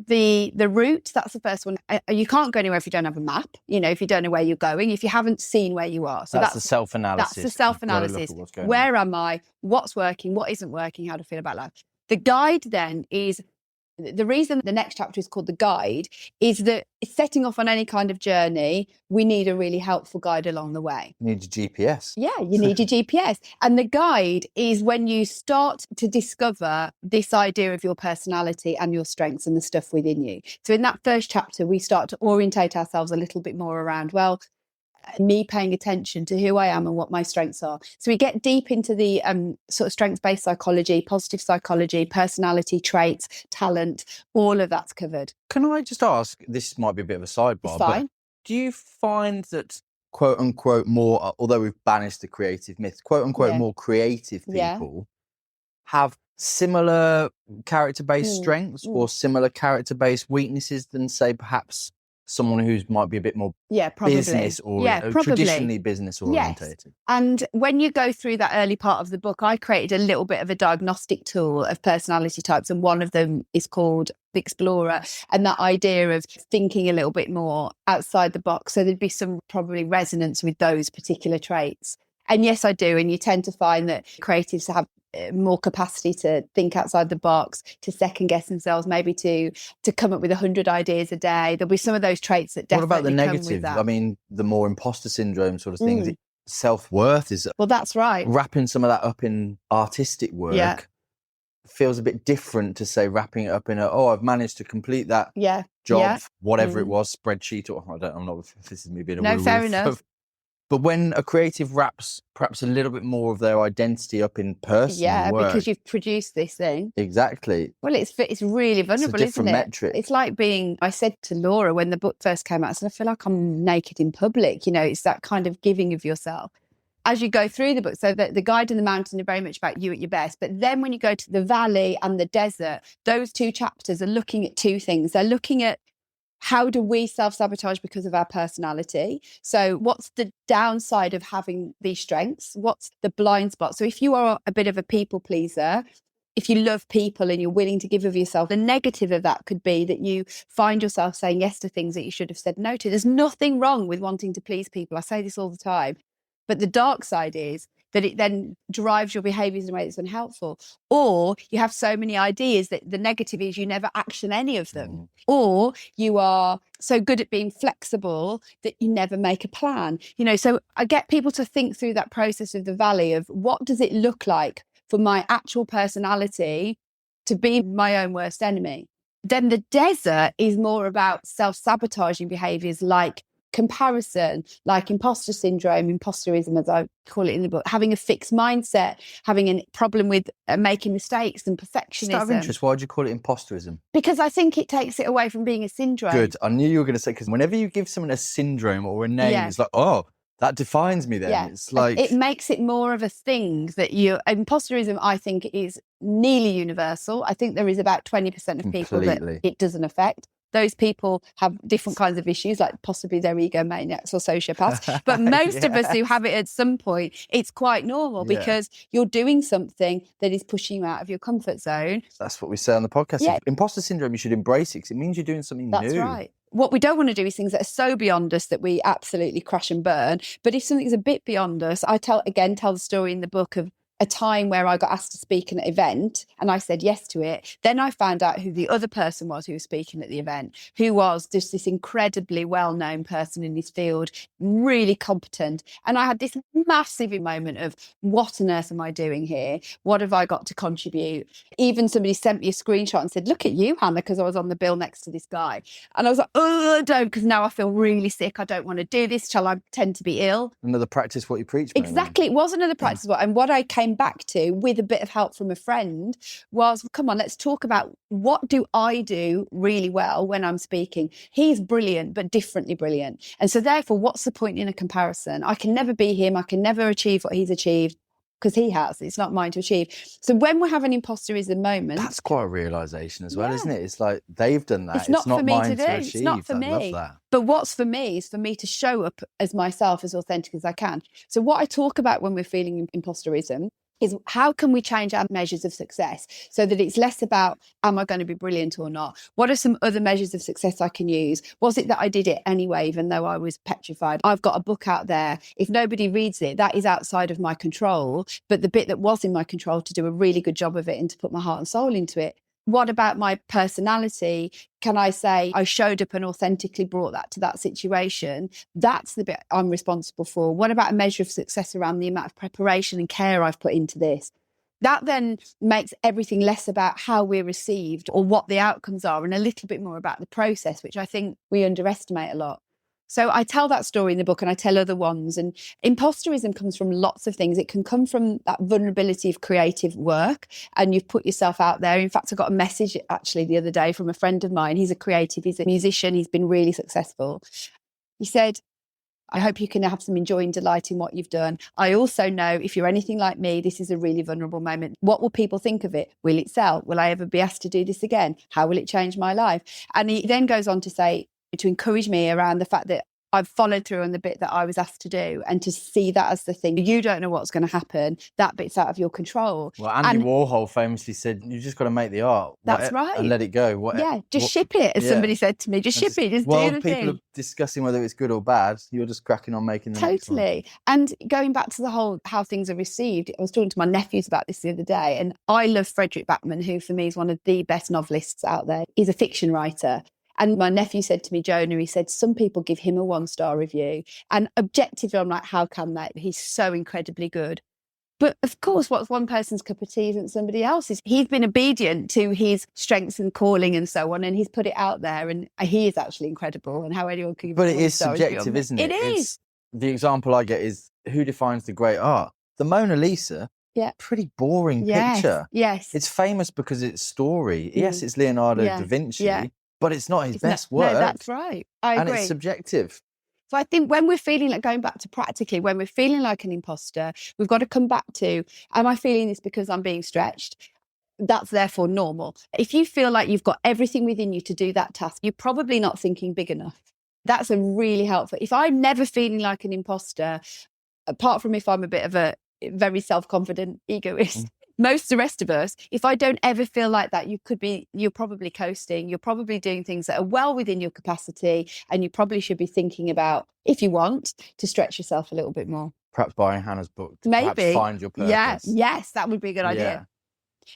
the route, that's the first one. You can't go anywhere if you don't have a map, if you don't know where you're going, if you haven't seen where you are. So that's the self-analysis. That's the self-analysis. Where am I? What's working? What isn't working? How to feel about life. The guide then is, the reason the next chapter is called The Guide is that setting off on any kind of journey, we need a really helpful guide along the way. You need your GPS. Yeah, you need your GPS. And the guide is when you start to discover this idea of your personality and your strengths and the stuff within you. So in that first chapter, we start to orientate ourselves a little bit more around, me paying attention to who I am and what my strengths are. So we get deep into the sort of strengths-based psychology, positive psychology, personality traits, talent, all of that's covered. Can I just ask, this might be a bit of a sidebar, it's fine. But do you find that quote unquote more, although we've banished the creative myth, quote unquote more creative people have similar character-based strengths or similar character-based weaknesses than, say, perhaps someone who might be a bit more business or traditionally business orientated? Yes. And when you go through that early part of the book, I created a little bit of a diagnostic tool of personality types, and one of them is called the Explorer, and that idea of thinking a little bit more outside the box. So there'd be some probably resonance with those particular traits. And yes, I do. And you tend to find that creatives have more capacity to think outside the box, to second guess themselves, maybe to come up with 100 ideas a day. There'll be some of those traits that definitely What about the come negative? with that. I mean, the more imposter syndrome sort of things. Self-worth is... Well, that's right. Wrapping some of that up in artistic work feels a bit different to, say, wrapping it up in I've managed to complete that job, whatever it was, spreadsheet, or I'm not, this is me being a no, fair enough. But when a creative wraps perhaps a little bit more of their identity up in personal work, because you've produced this thing. Exactly. Well, it's really vulnerable, it's a different isn't it? metric. It's like I said to Laura when the book first came out, I said, I feel like I'm naked in public. It's that kind of giving of yourself. As you go through the book, so the guide and the mountain are very much about you at your best. But then when you go to the valley and the desert, those two chapters are looking at two things. They're looking at how do we self-sabotage because of our personality? So what's the downside of having these strengths? What's the blind spot? So if you are a bit of a people pleaser, if you love people and you're willing to give of yourself, the negative of that could be that you find yourself saying yes to things that you should have said no to. There's nothing wrong with wanting to please people. I say this all the time. But the dark side is that it then drives your behaviours in a way that's unhelpful. Or you have so many ideas that the negative is you never action any of them. Or you are so good at being flexible that you never make a plan. So I get people to think through that process of the valley of what does it look like for my actual personality to be my own worst enemy. Then the desert is more about self-sabotaging behaviours like comparison, like imposter syndrome, imposterism, as I call it in the book, having a fixed mindset, having a problem with making mistakes and perfectionism. Just out of interest, why do you call it imposterism? Because I think it takes it away from being a syndrome. Good. I knew you were going to say, because whenever you give someone a syndrome or a name, it's like, that defines me then. It's like... It makes it more of a thing that imposterism, I think, is nearly universal. I think there is about 20% of people that it doesn't affect. Those people have different kinds of issues, like possibly they're egomaniacs or sociopaths. But most of us who have it at some point, it's quite normal because you're doing something that is pushing you out of your comfort zone. That's what we say on the podcast. Yeah. Imposter syndrome, you should embrace it because it means you're doing something new. That's right. What we don't want to do is things that are so beyond us that we absolutely crash and burn. But if something's a bit beyond us, I tell the story in the book of a time where I got asked to speak at an event and I said yes to it. Then I found out who the other person was who was speaking at the event, who was just this incredibly well-known person in his field, really competent. And I had this massive moment of, what on earth am I doing here? What have I got to contribute? Even somebody sent me a screenshot and said, look at you, Hannah, because I was on the bill next to this guy. And I was like, oh, I don't, because now I feel really sick. I don't want to do this. Shall I tend to be ill? Another practice what you preach. Exactly. It was another practice. And what I came back to with a bit of help from a friend was, come on, let's talk about what do I do really well when I'm speaking. He's brilliant, but differently brilliant. And so therefore, what's the point in a comparison? I can never be him. I can never achieve what he's achieved, because he has. It's not mine to achieve. So when we're having imposterism moments... That's quite a realisation as well, isn't it? It's like, they've done that. It's not for me mine to do. Achieve. It's not for me. I love that. But what's for me is for me to show up as myself, as authentic as I can. So what I talk about when we're feeling imposterism is, how can we change our measures of success so that it's less about, am I going to be brilliant or not? What are some other measures of success I can use? Was it that I did it anyway, even though I was petrified? I've got a book out there. If nobody reads it, that is outside of my control. But the bit that was in my control, to do a really good job of it and to put my heart and soul into it. What about my personality? Can I say I showed up and authentically brought that to that situation? That's the bit I'm responsible for. What about a measure of success around the amount of preparation and care I've put into this? That then makes everything less about how we're received or what the outcomes are, and a little bit more about the process, which I think we underestimate a lot. So I tell that story in the book, and I tell other ones. And imposterism comes from lots of things. It can come from that vulnerability of creative work, and you've put yourself out there. In fact, I got a message actually the other day from a friend of mine. He's a creative, he's a musician, he's been really successful. He said, I hope you can have some joy and delight in what you've done. I also know, if you're anything like me, this is a really vulnerable moment. What will people think of it? Will it sell? Will I ever be asked to do this again? How will it change my life? And he then goes on to say, to encourage me around the fact that I've followed through on the bit that I was asked to do, and to see that as the thing. You don't know what's going to happen. That bit's out of your control. Well, Andy Warhol famously said, you just got to make the art. That's right. And let it go. Ship it, as somebody said to me. Just ship it. Just do the thing. While people are discussing whether it's good or bad, you're just cracking on making the next one. Totally. And going back to the whole how things are received, I was talking to my nephews about this the other day, and I love Frederick Backman, who for me is one of the best novelists out there. He's a fiction writer. And my nephew said to me, Jonah, he said, some people give him a 1-star review. And objectively, I'm like, how come that? He's so incredibly good. But of course, what's one person's cup of tea isn't somebody else's. He's been obedient to his strengths and calling and so on, and he's put it out there, and he is actually incredible. And how anyone can give But it is subjective, isn't it? It is. The example I get is, who defines the great art? The Mona Lisa. Yeah. Pretty boring picture. Yes. It's famous because it's story. Yes, it's Leonardo da Vinci. Yeah. But it's not his best work. No, that's right. I agree. And it's subjective. So I think when we're feeling like, going back to practically, when we're feeling like an imposter, we've got to come back to, am I feeling this because I'm being stretched? That's therefore normal. If you feel like you've got everything within you to do that task, you're probably not thinking big enough. That's a really helpful. If I'm never feeling like an imposter, apart from if I'm a bit of a very self-confident egoist, most of the rest of us, if I don't ever feel like that, you're probably coasting. You're probably doing things that are well within your capacity, and you probably should be thinking about, if you want, to stretch yourself a little bit more. Perhaps buying Hannah's book. Maybe. Perhaps find your purpose. Yeah, yes, that would be a good idea. Yeah.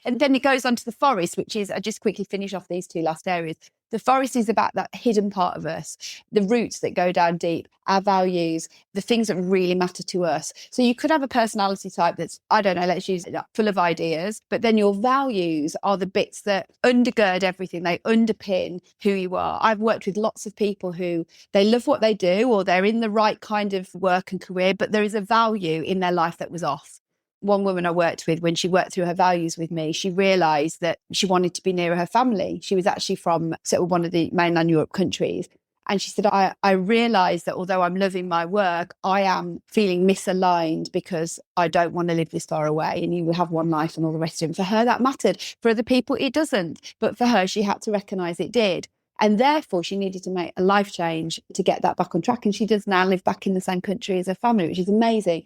And then it goes on to the forest, which is, I just quickly finish off these two last areas. The forest is about that hidden part of us, the roots that go down deep, our values, the things that really matter to us. So you could have a personality type that's, I don't know, let's use it, full of ideas, but then your values are the bits that undergird everything. They underpin who you are. I've worked with lots of people who, they love what they do, or they're in the right kind of work and career, but there is a value in their life that was off. One woman I worked with, when she worked through her values with me, she realised that she wanted to be nearer her family. She was actually from sort of one of the mainland Europe countries. And she said, I realised that although I'm loving my work, I am feeling misaligned because I don't want to live this far away, and you have one life and all the rest of it. And for her, that mattered. For other people, it doesn't. But for her, she had to recognise it did. And therefore, she needed to make a life change to get that back on track. And she does now live back in the same country as her family, which is amazing.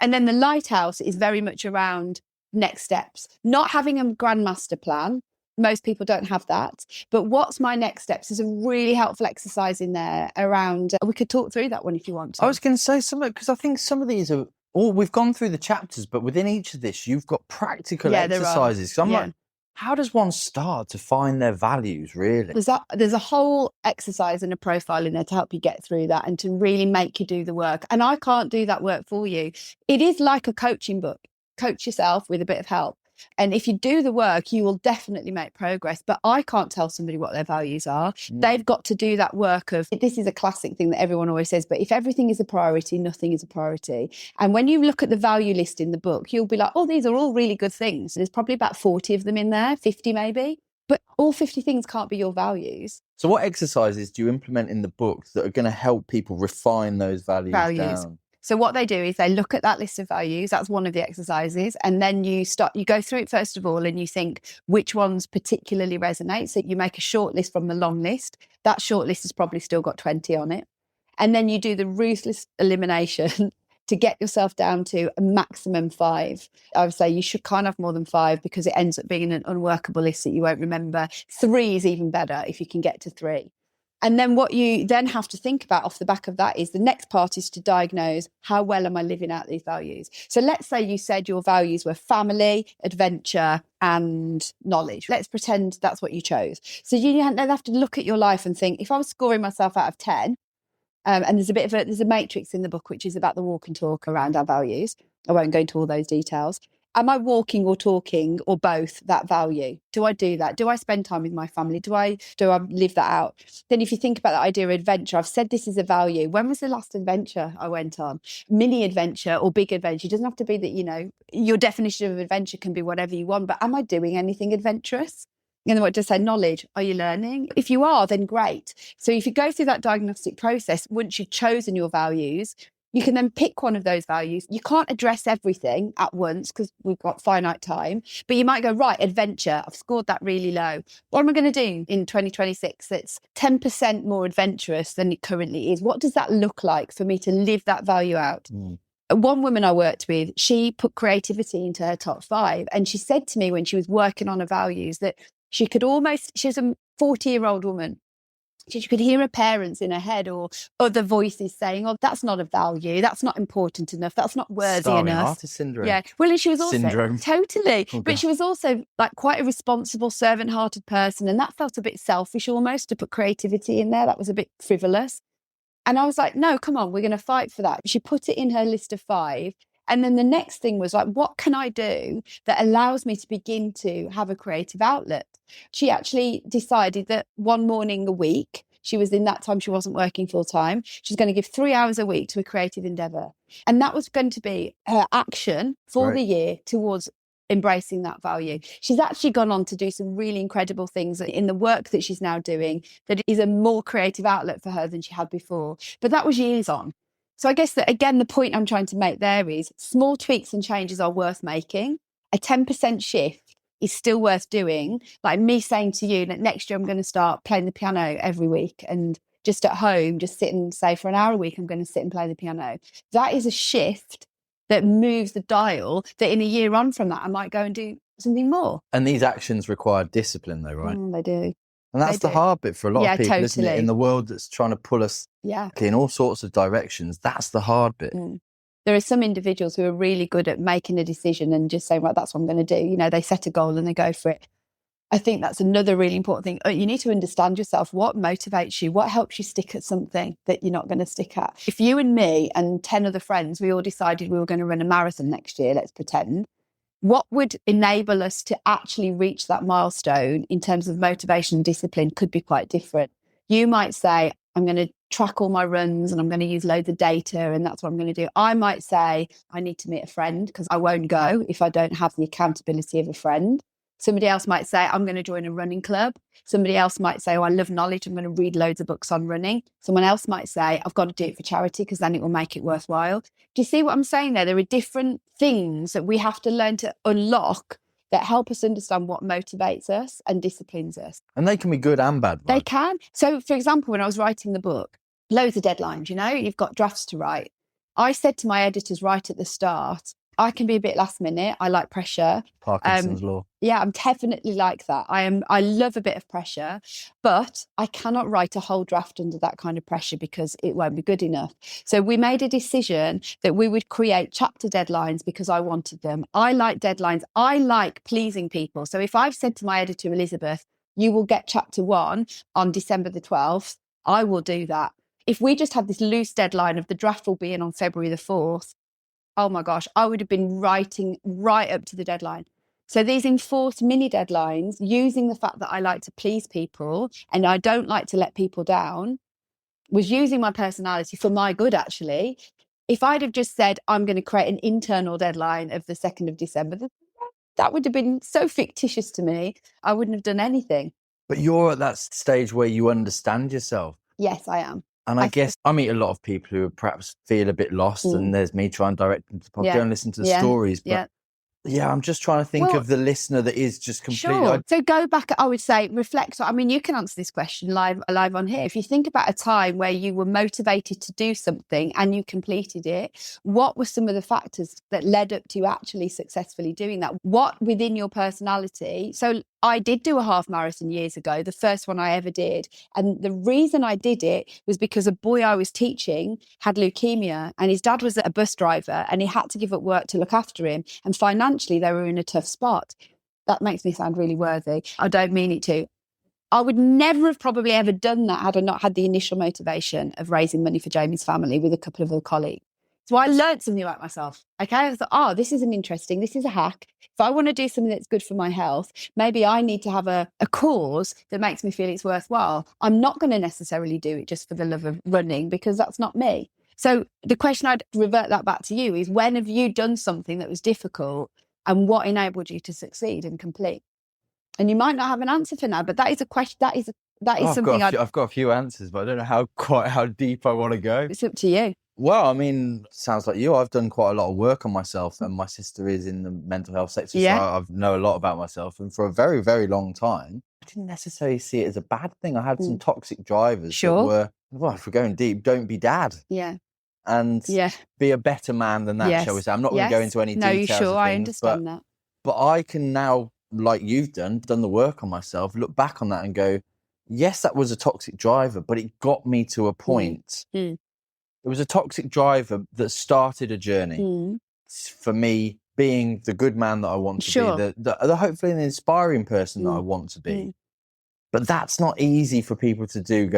And then the lighthouse is very much around next steps, not having a grand master plan. Most people don't have that. But what's my next steps is a really helpful exercise in there around, we could talk through that one if you want to. I was going to say something, because I think some of these are we've gone through the chapters, but within each of this, you've got practical exercises. So I'm like, how does one start to find their values, really? There's a whole exercise and a profile in there to help you get through that and to really make you do the work. And I can't do that work for you. It is like a coaching book. Coach yourself with a bit of help. And if you do the work, you will definitely make progress. But I can't tell somebody what their values are. They've got to do that work of, this is a classic thing that everyone always says, but if everything is a priority, nothing is a priority. And when you look at the value list in the book, you'll be like, oh, these are all really good things. There's probably about 40 of them in there, 50 maybe. But all 50 things can't be your values. So what exercises do you implement in the book that are going to help people refine those values down? So what they do is they look at that list of values. That's one of the exercises. And then you go through it first of all, and you think which ones particularly resonate. So you make a short list from the long list. That short list has probably still got 20 on it. And then you do the ruthless elimination to get yourself down to a maximum 5. I would say you should kind of have more than 5 because it ends up being an unworkable list that you won't remember. 3 is even better if you can get to 3. And then what you then have to think about off the back of that is the next part is to diagnose how well am I living out these values. So let's say you said your values were family, adventure, and knowledge. Let's pretend that's what you chose. So you then have to look at your life and think, if I was scoring myself out of 10, and there's a matrix in the book which is about the walk and talk around our values. I won't go into all those details. Am I walking or talking or both that value? Do I do that? Do I spend time with my family? Do I live that out? Then if you think about the idea of adventure, I've said this is a value. When was the last adventure I went on? Mini adventure or big adventure? It doesn't have to be that, your definition of adventure can be whatever you want, but am I doing anything adventurous? And then what does say? Knowledge. Are you learning? If you are, then great. So if you go through that diagnostic process, once you've chosen your values, you can then pick one of those values. You can't address everything at once because we've got finite time, but you might go, right, adventure, I've scored that really low. What am I going to do in 2026 that's 10% more adventurous than it currently is? What does that look like for me to live that value out? One woman I worked with, she put creativity into her top 5. And she said to me when she was working on her values that she was a 40-year-old woman. She could hear her parents in her head or other voices saying, oh, that's not a value. That's not important enough. That's not worthy Starving enough. artist syndrome. Yeah. Well, and she was also Syndrome. Totally. Oh, but she was also like quite a responsible, servant-hearted person. And that felt a bit selfish almost to put creativity in there. That was a bit frivolous. And I was like, no, come on, we're going to fight for that. She put it in her list of 5. And then the next thing was like, what can I do that allows me to begin to have a creative outlet? She actually decided that one morning a week, she was in that time, she wasn't working full time. She's going to give 3 hours a week to a creative endeavour. And that was going to be her action for the year towards embracing that value. She's actually gone on to do some really incredible things in the work that she's now doing that is a more creative outlet for her than she had before. But that was years on. So I guess that, again, the point I'm trying to make there is small tweaks and changes are worth making. A 10% shift is still worth doing. Like me saying to you that next year I'm going to start playing the piano every week and just at home, just sit and say for an hour a week, I'm going to sit and play the piano. That is a shift that moves the dial that in a year on from that, I might go and do something more. And these actions require discipline though, right? They do. And that's the hard bit for a lot of people, totally. isn't it? In the world that's trying to pull us in all sorts of directions, that's the hard bit. There are some individuals who are really good at making a decision and just saying, right, that's what I'm going to do. They set a goal and they go for it. I think that's another really important thing. You need to understand yourself. What motivates you? What helps you stick at something that you're not going to stick at? If you and me and 10 other friends, we all decided we were going to run a marathon next year, let's pretend, what would enable us to actually reach that milestone in terms of motivation and discipline could be quite different. You might say, I'm going to track all my runs and I'm going to use loads of data and that's what I'm going to do. I might say, I need to meet a friend because I won't go if I don't have the accountability of a friend. Somebody else might say, I'm going to join a running club. Somebody else might say, oh, I love knowledge. I'm going to read loads of books on running. Someone else might say, I've got to do it for charity because then it will make it worthwhile. Do you see what I'm saying there? There are different things that we have to learn to unlock that help us understand what motivates us and disciplines us. And they can be good and bad. They can. So, for example, when I was writing the book, loads of deadlines, you've got drafts to write. I said to my editors right at the start, I can be a bit last minute. I like pressure. Parkinson's law. Yeah, I'm definitely like that. I love a bit of pressure, but I cannot write a whole draft under that kind of pressure because it won't be good enough. So we made a decision that we would create chapter deadlines because I wanted them. I like deadlines. I like pleasing people. So if I've said to my editor, Elizabeth, you will get chapter 1 on December the 12th, I will do that. If we just had this loose deadline of the draft will be in on February the 4th, oh my gosh, I would have been writing right up to the deadline. So these enforced mini deadlines, using the fact that I like to please people and I don't like to let people down, was using my personality for my good, actually. If I'd have just said, I'm going to create an internal deadline of the 2nd of December, that would have been so fictitious to me. I wouldn't have done anything. But you're at that stage where you understand yourself. Yes, I am. And I guess I meet a lot of people who perhaps feel a bit lost, and there's me trying to direct them to the podcast, go and listen to the stories. But yeah, I'm just trying to think of the listener that is just completely... Sure. So go back, I would say, reflect. I mean, you can answer this question live on here. If you think about a time where you were motivated to do something and you completed it, what were some of the factors that led up to you actually successfully doing that? What within your personality? So I did do a half marathon years ago, the first one I ever did. And the reason I did it was because a boy I was teaching had leukemia and his dad was a bus driver and he had to give up work to look after him. And financially, they were in a tough spot. That makes me sound really worthy. I don't mean it to. I would never have probably ever done that had I not had the initial motivation of raising money for Jamie's family with a couple of other colleagues. So I learned something about myself. Okay, I thought, this is a hack. If I want to do something that's good for my health, maybe I need to have a cause that makes me feel it's worthwhile. I'm not going to necessarily do it just for the love of running because that's not me. So the question I'd revert that back to you is, when have you done something that was difficult and what enabled you to succeed and complete? And you might not have an answer for now, but that is a question. That is something I've got a few answers, but I don't know how deep I want to go. It's up to you. Well, I mean, sounds like you. I've done quite a lot of work on myself, and my sister is in the mental health sector, so I know a lot about myself. And for a very, very long time, I didn't necessarily see it as a bad thing. I had some toxic drivers that were, well, if we're going deep, don't be dad. Yeah. And be a better man than that, shall we say. I'm not going to go into any details. No, you sure? Things, I understand that. But I can now, like you've done the work on myself, look back on that and go, yes, that was a toxic driver, but it got me to a point. It was a toxic driver that started a journey for me being the good man that I want to be, the hopefully an inspiring person that I want to be. But that's not easy for people to do.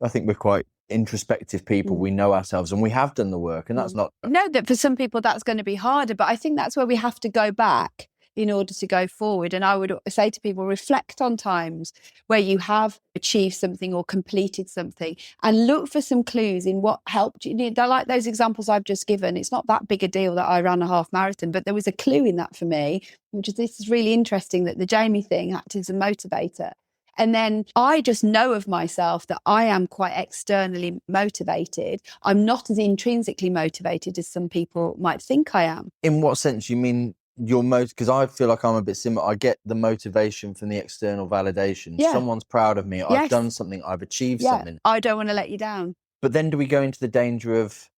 I think we're quite introspective people. We know ourselves and we have done the work, and that's not... No, that for some people that's going to be harder, but I think that's where we have to go back in order to go forward. And I would say to people, reflect on times where you have achieved something or completed something and look for some clues in what helped you. I like those examples I've just given. It's not that big a deal that I ran a half marathon, but there was a clue in that for me, which is, this is really interesting, that the Jamie thing acted as a motivator. And then I just know of myself that I am quite externally motivated. I'm not as intrinsically motivated as some people might think I am. In what sense? You mean your because I feel like I'm a bit similar. I get the motivation from the external validation. Someone's proud of me. I've done something. I've achieved something. I don't want to let you down. But then do we go into the danger of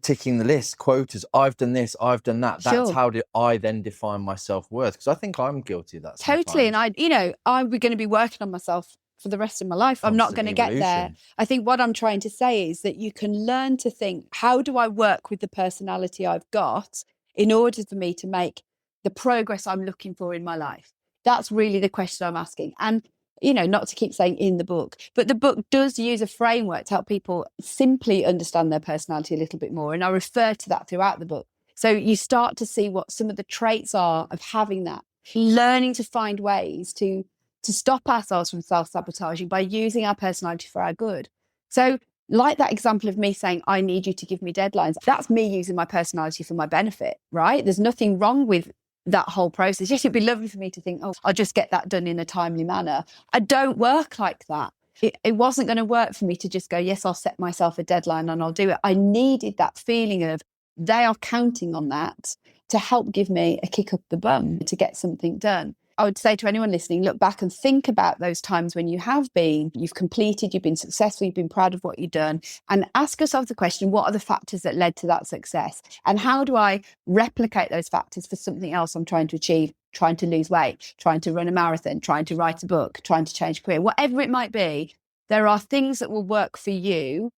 ticking the list, quotas? I've done this, I've done that. That's how did I then define my self-worth? Because I think I'm guilty of that sometimes. Totally. And I'm going to be working on myself for the rest of my life. I'm not going to get there. I think what I'm trying to say is that you can learn to think, how do I work with the personality I've got in order for me to make the progress I'm looking for in my life? That's really the question I'm asking. And, not to keep saying in the book, but the book does use a framework to help people simply understand their personality a little bit more. And I refer to that throughout the book. So you start to see what some of the traits are of having that, learning to find ways to stop ourselves from self-sabotaging by using our personality for our good. So like that example of me saying, I need you to give me deadlines. That's me using my personality for my benefit, right? There's nothing wrong with that whole process. Yes, it'd be lovely for me to think, I'll just get that done in a timely manner. I don't work like that. It wasn't going to work for me to just go, yes, I'll set myself a deadline and I'll do it. I needed that feeling of they are counting on that to help give me a kick up the bum to get something done. I would say to anyone listening, look back and think about those times when you've completed, you've been successful, you've been proud of what you've done, and ask yourself the question, what are the factors that led to that success? And how do I replicate those factors for something else I'm trying to achieve, trying to lose weight, trying to run a marathon, trying to write a book, trying to change career, whatever it might be. There are things that will work for you.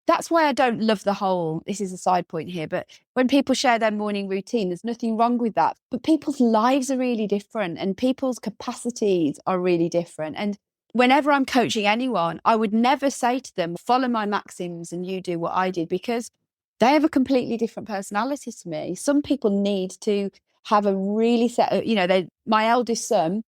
That's why I don't love this is a side point here, but when people share their morning routine, there's nothing wrong with that. But people's lives are really different and people's capacities are really different. And whenever I'm coaching anyone, I would never say to them, follow my maxims and you do what I did, because they have a completely different personality to me. Some people need to have a really my eldest son,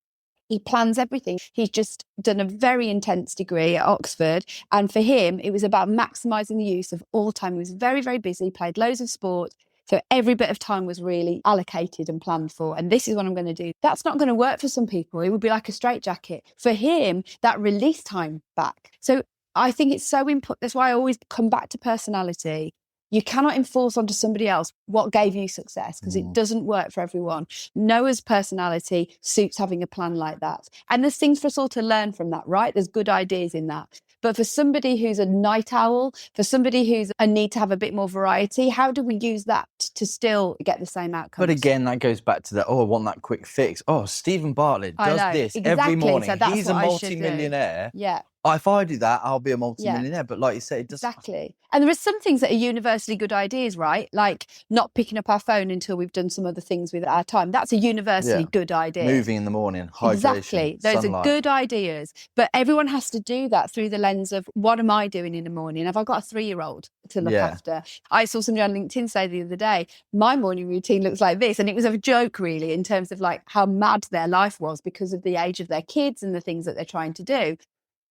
he plans everything. He's just done a very intense degree at Oxford. And for him, it was about maximising the use of all time. He was very, very busy, played loads of sport. So every bit of time was really allocated and planned for. And this is what I'm going to do. That's not going to work for some people. It would be like a straitjacket. For him, that release time back. So I think it's so important. That's why I always come back to personality. You cannot enforce onto somebody else what gave you success, because it doesn't work for everyone. Noah's personality suits having a plan like that. And there's things for us all to learn from that, right? There's good ideas in that. But for somebody who's a night owl, for somebody who's a need to have a bit more variety, how do we use that to still get the same outcomes? But again, that goes back to that, I want that quick fix. Stephen Bartlett does this every morning. So he's a multi-millionaire. Yeah. If I do that, I'll be a multi-millionaire. Yeah. But like you said, it doesn't. Exactly. And there are some things that are universally good ideas, right? Like not picking up our phone until we've done some other things with our time. That's a universally good idea. Moving in the morning, hydration, exactly. Those sunlight. Are good ideas. But everyone has to do that through the lens of, what am I doing in the morning? Have I got a 3-year-old to look after? I saw somebody on LinkedIn say the other day, my morning routine looks like this. And it was a joke, really, in terms of like how mad their life was because of the age of their kids and the things that they're trying to do.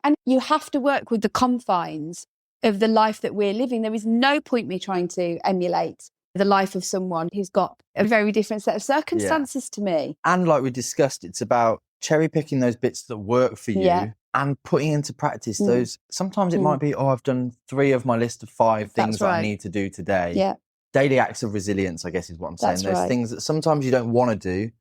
And you have to work with the confines of the life that we're living. There is no point me trying to emulate the life of someone who's got a very different set of circumstances to me. And like we discussed, it's about cherry picking those bits that work for you and putting into practice those. Sometimes it might be, I've done 3 of my list of 5 things that I need to do today. Yeah. Daily acts of resilience, I guess, is what I'm saying. Those things that sometimes you don't want to do,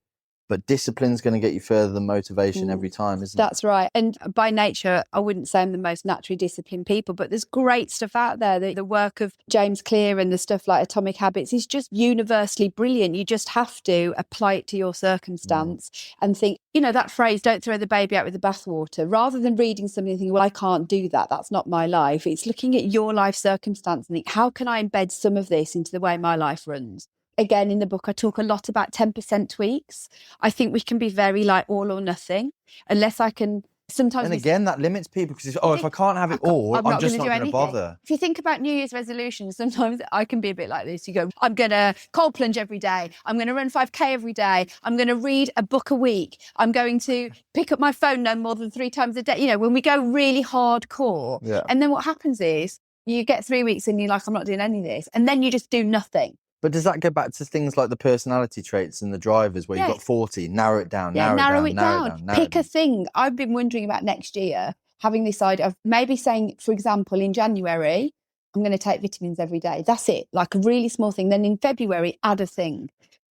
but discipline's going to get you further than motivation every time, isn't it? That's right. And by nature, I wouldn't say I'm the most naturally disciplined people, but there's great stuff out there. The work of James Clear and the stuff like Atomic Habits is just universally brilliant. You just have to apply it to your circumstance and think, that phrase, don't throw the baby out with the bathwater. Rather than reading something and thinking, well, I can't do that. That's not my life. It's looking at your life circumstance and think, how can I embed some of this into the way my life runs? Again, in the book, I talk a lot about 10% tweaks. I think we can be very like all or nothing, unless I can sometimes. And again, that limits people because if I can't have it all, I'm just not going to bother. If you think about New Year's resolutions, sometimes I can be a bit like this. You go, I'm going to cold plunge every day. I'm going to run 5K every day. I'm going to read a book a week. I'm going to pick up my phone no more than 3 times a day. When we go really hardcore. Yeah. And then what happens is you get 3 weeks and you're like, I'm not doing any of this. And then you just do nothing. But does that go back to things like the personality traits and the drivers where you've got 40, narrow it down, narrow it down. Pick a thing. I've been wondering about next year, having this idea of maybe saying, for example, in January, I'm going to take vitamins every day. That's it, like a really small thing. Then in February, add a thing.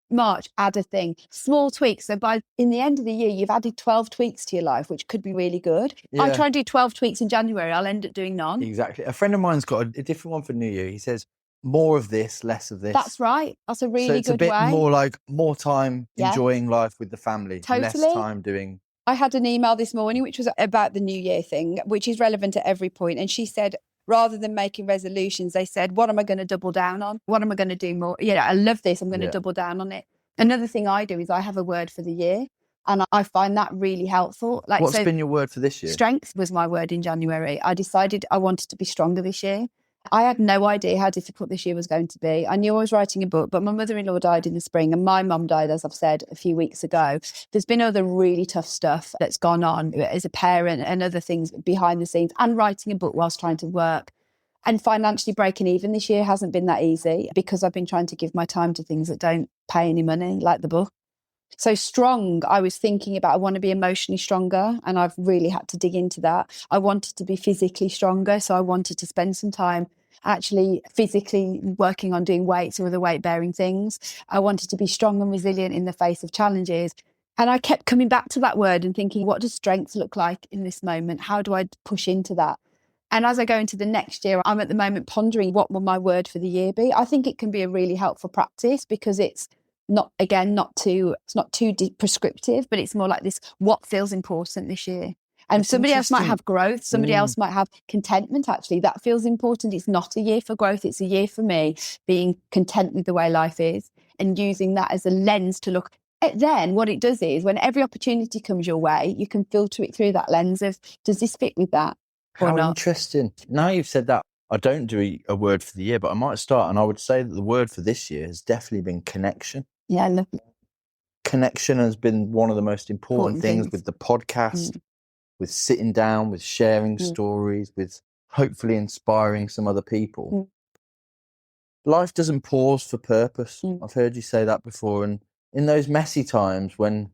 March, add a thing. Small tweaks. So in the end of the year, you've added 12 tweaks to your life, which could be really good. Yeah. I try and do 12 tweaks in January. I'll end up doing none. Exactly. A friend of mine's got a different one for New Year. He says, more of this, less of this. That's right. That's a really good way. So it's a bit more like more time enjoying life with the family, less time doing. I had an email this morning which was about the New Year thing, which is relevant at every point. And she said, rather than making resolutions, they said, what am I going to double down on? What am I going to do more? I love this. I'm going to double down on it. Another thing I do is I have a word for the year. And I find that really helpful. What's been your word for this year? Strength was my word in January. I decided I wanted to be stronger this year. I had no idea how difficult this year was going to be. I knew I was writing a book, but my mother-in-law died in the spring and my mum died, as I've said, a few weeks ago. There's been other really tough stuff that's gone on as a parent and other things behind the scenes, and writing a book whilst trying to work. And financially breaking even this year hasn't been that easy because I've been trying to give my time to things that don't pay any money, like the book. So strong, I was thinking about, I want to be emotionally stronger, and I've really had to dig into that. I wanted to be physically stronger, so I wanted to spend some time actually physically working on doing weights or other weight-bearing things. I wanted to be strong and resilient in the face of challenges. And I kept coming back to that word and thinking, what does strength look like in this moment? How do I push into that? And as I go into the next year, I'm at the moment pondering what will my word for the year be. I think it can be a really helpful practice because it's not too prescriptive, but it's more like this, what feels important this year? And somebody else might have growth. Somebody else might have contentment, actually. That feels important. It's not a year for growth. It's a year for me being content with the way life is and using that as a lens to look. Then what it does is when every opportunity comes your way, you can filter it through that lens of, does this fit with that? How interesting. Now you've said that, I don't do a word for the year, but I might start. And I would say that the word for this year has definitely been connection. Yeah, I love it. Connection has been one of the most important things with the podcast, with sitting down, with sharing stories, with hopefully inspiring some other people. Life doesn't pause for purpose. I've heard you say that before. And in those messy times when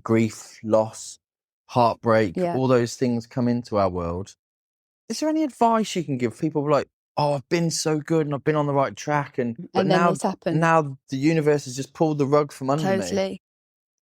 grief, loss, heartbreak, all those things come into our world, is there any advice you can give people like, oh, I've been so good and I've been on the right track, but now the universe has just pulled the rug from under me?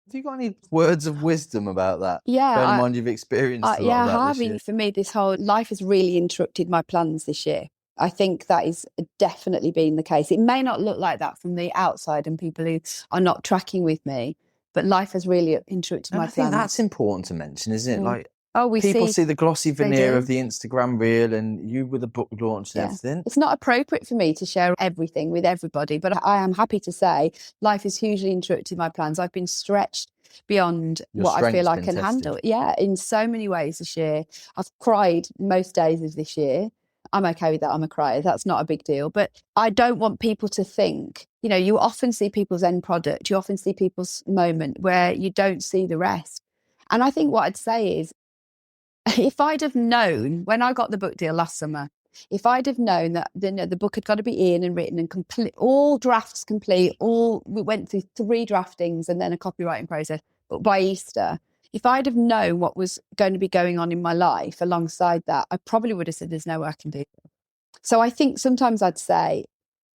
Have you got any words of wisdom about that? Yeah. Bear in mind you've experienced a lot of that this year. For me, this whole life has really interrupted my plans this year. I think that is definitely been the case. It may not look like that from the outside and people who are not tracking with me, but life has really interrupted my plans. I think that's important to mention, isn't it? Like, we people see the glossy veneer of the Instagram reel and you with a book launch and everything. It's not appropriate for me to share everything with everybody, but I am happy to say life has hugely interrupted my plans. I've been stretched beyond what I feel I can handle. Yeah, in so many ways this year. I've cried most days of this year. I'm okay with that. I'm a crier. That's not a big deal. But I don't want people to think, you often see people's end product. You often see people's moment where you don't see the rest. And I think what I'd say is, if I'd have known when I got the book deal last summer, if I'd have known that the book had got to be in and written and complete, all drafts complete, we went through 3 draftings and then a copywriting process, but by Easter, if I'd have known what was going to be going on in my life alongside that, I probably would have said, there's no way I can do it. So I think sometimes I'd say,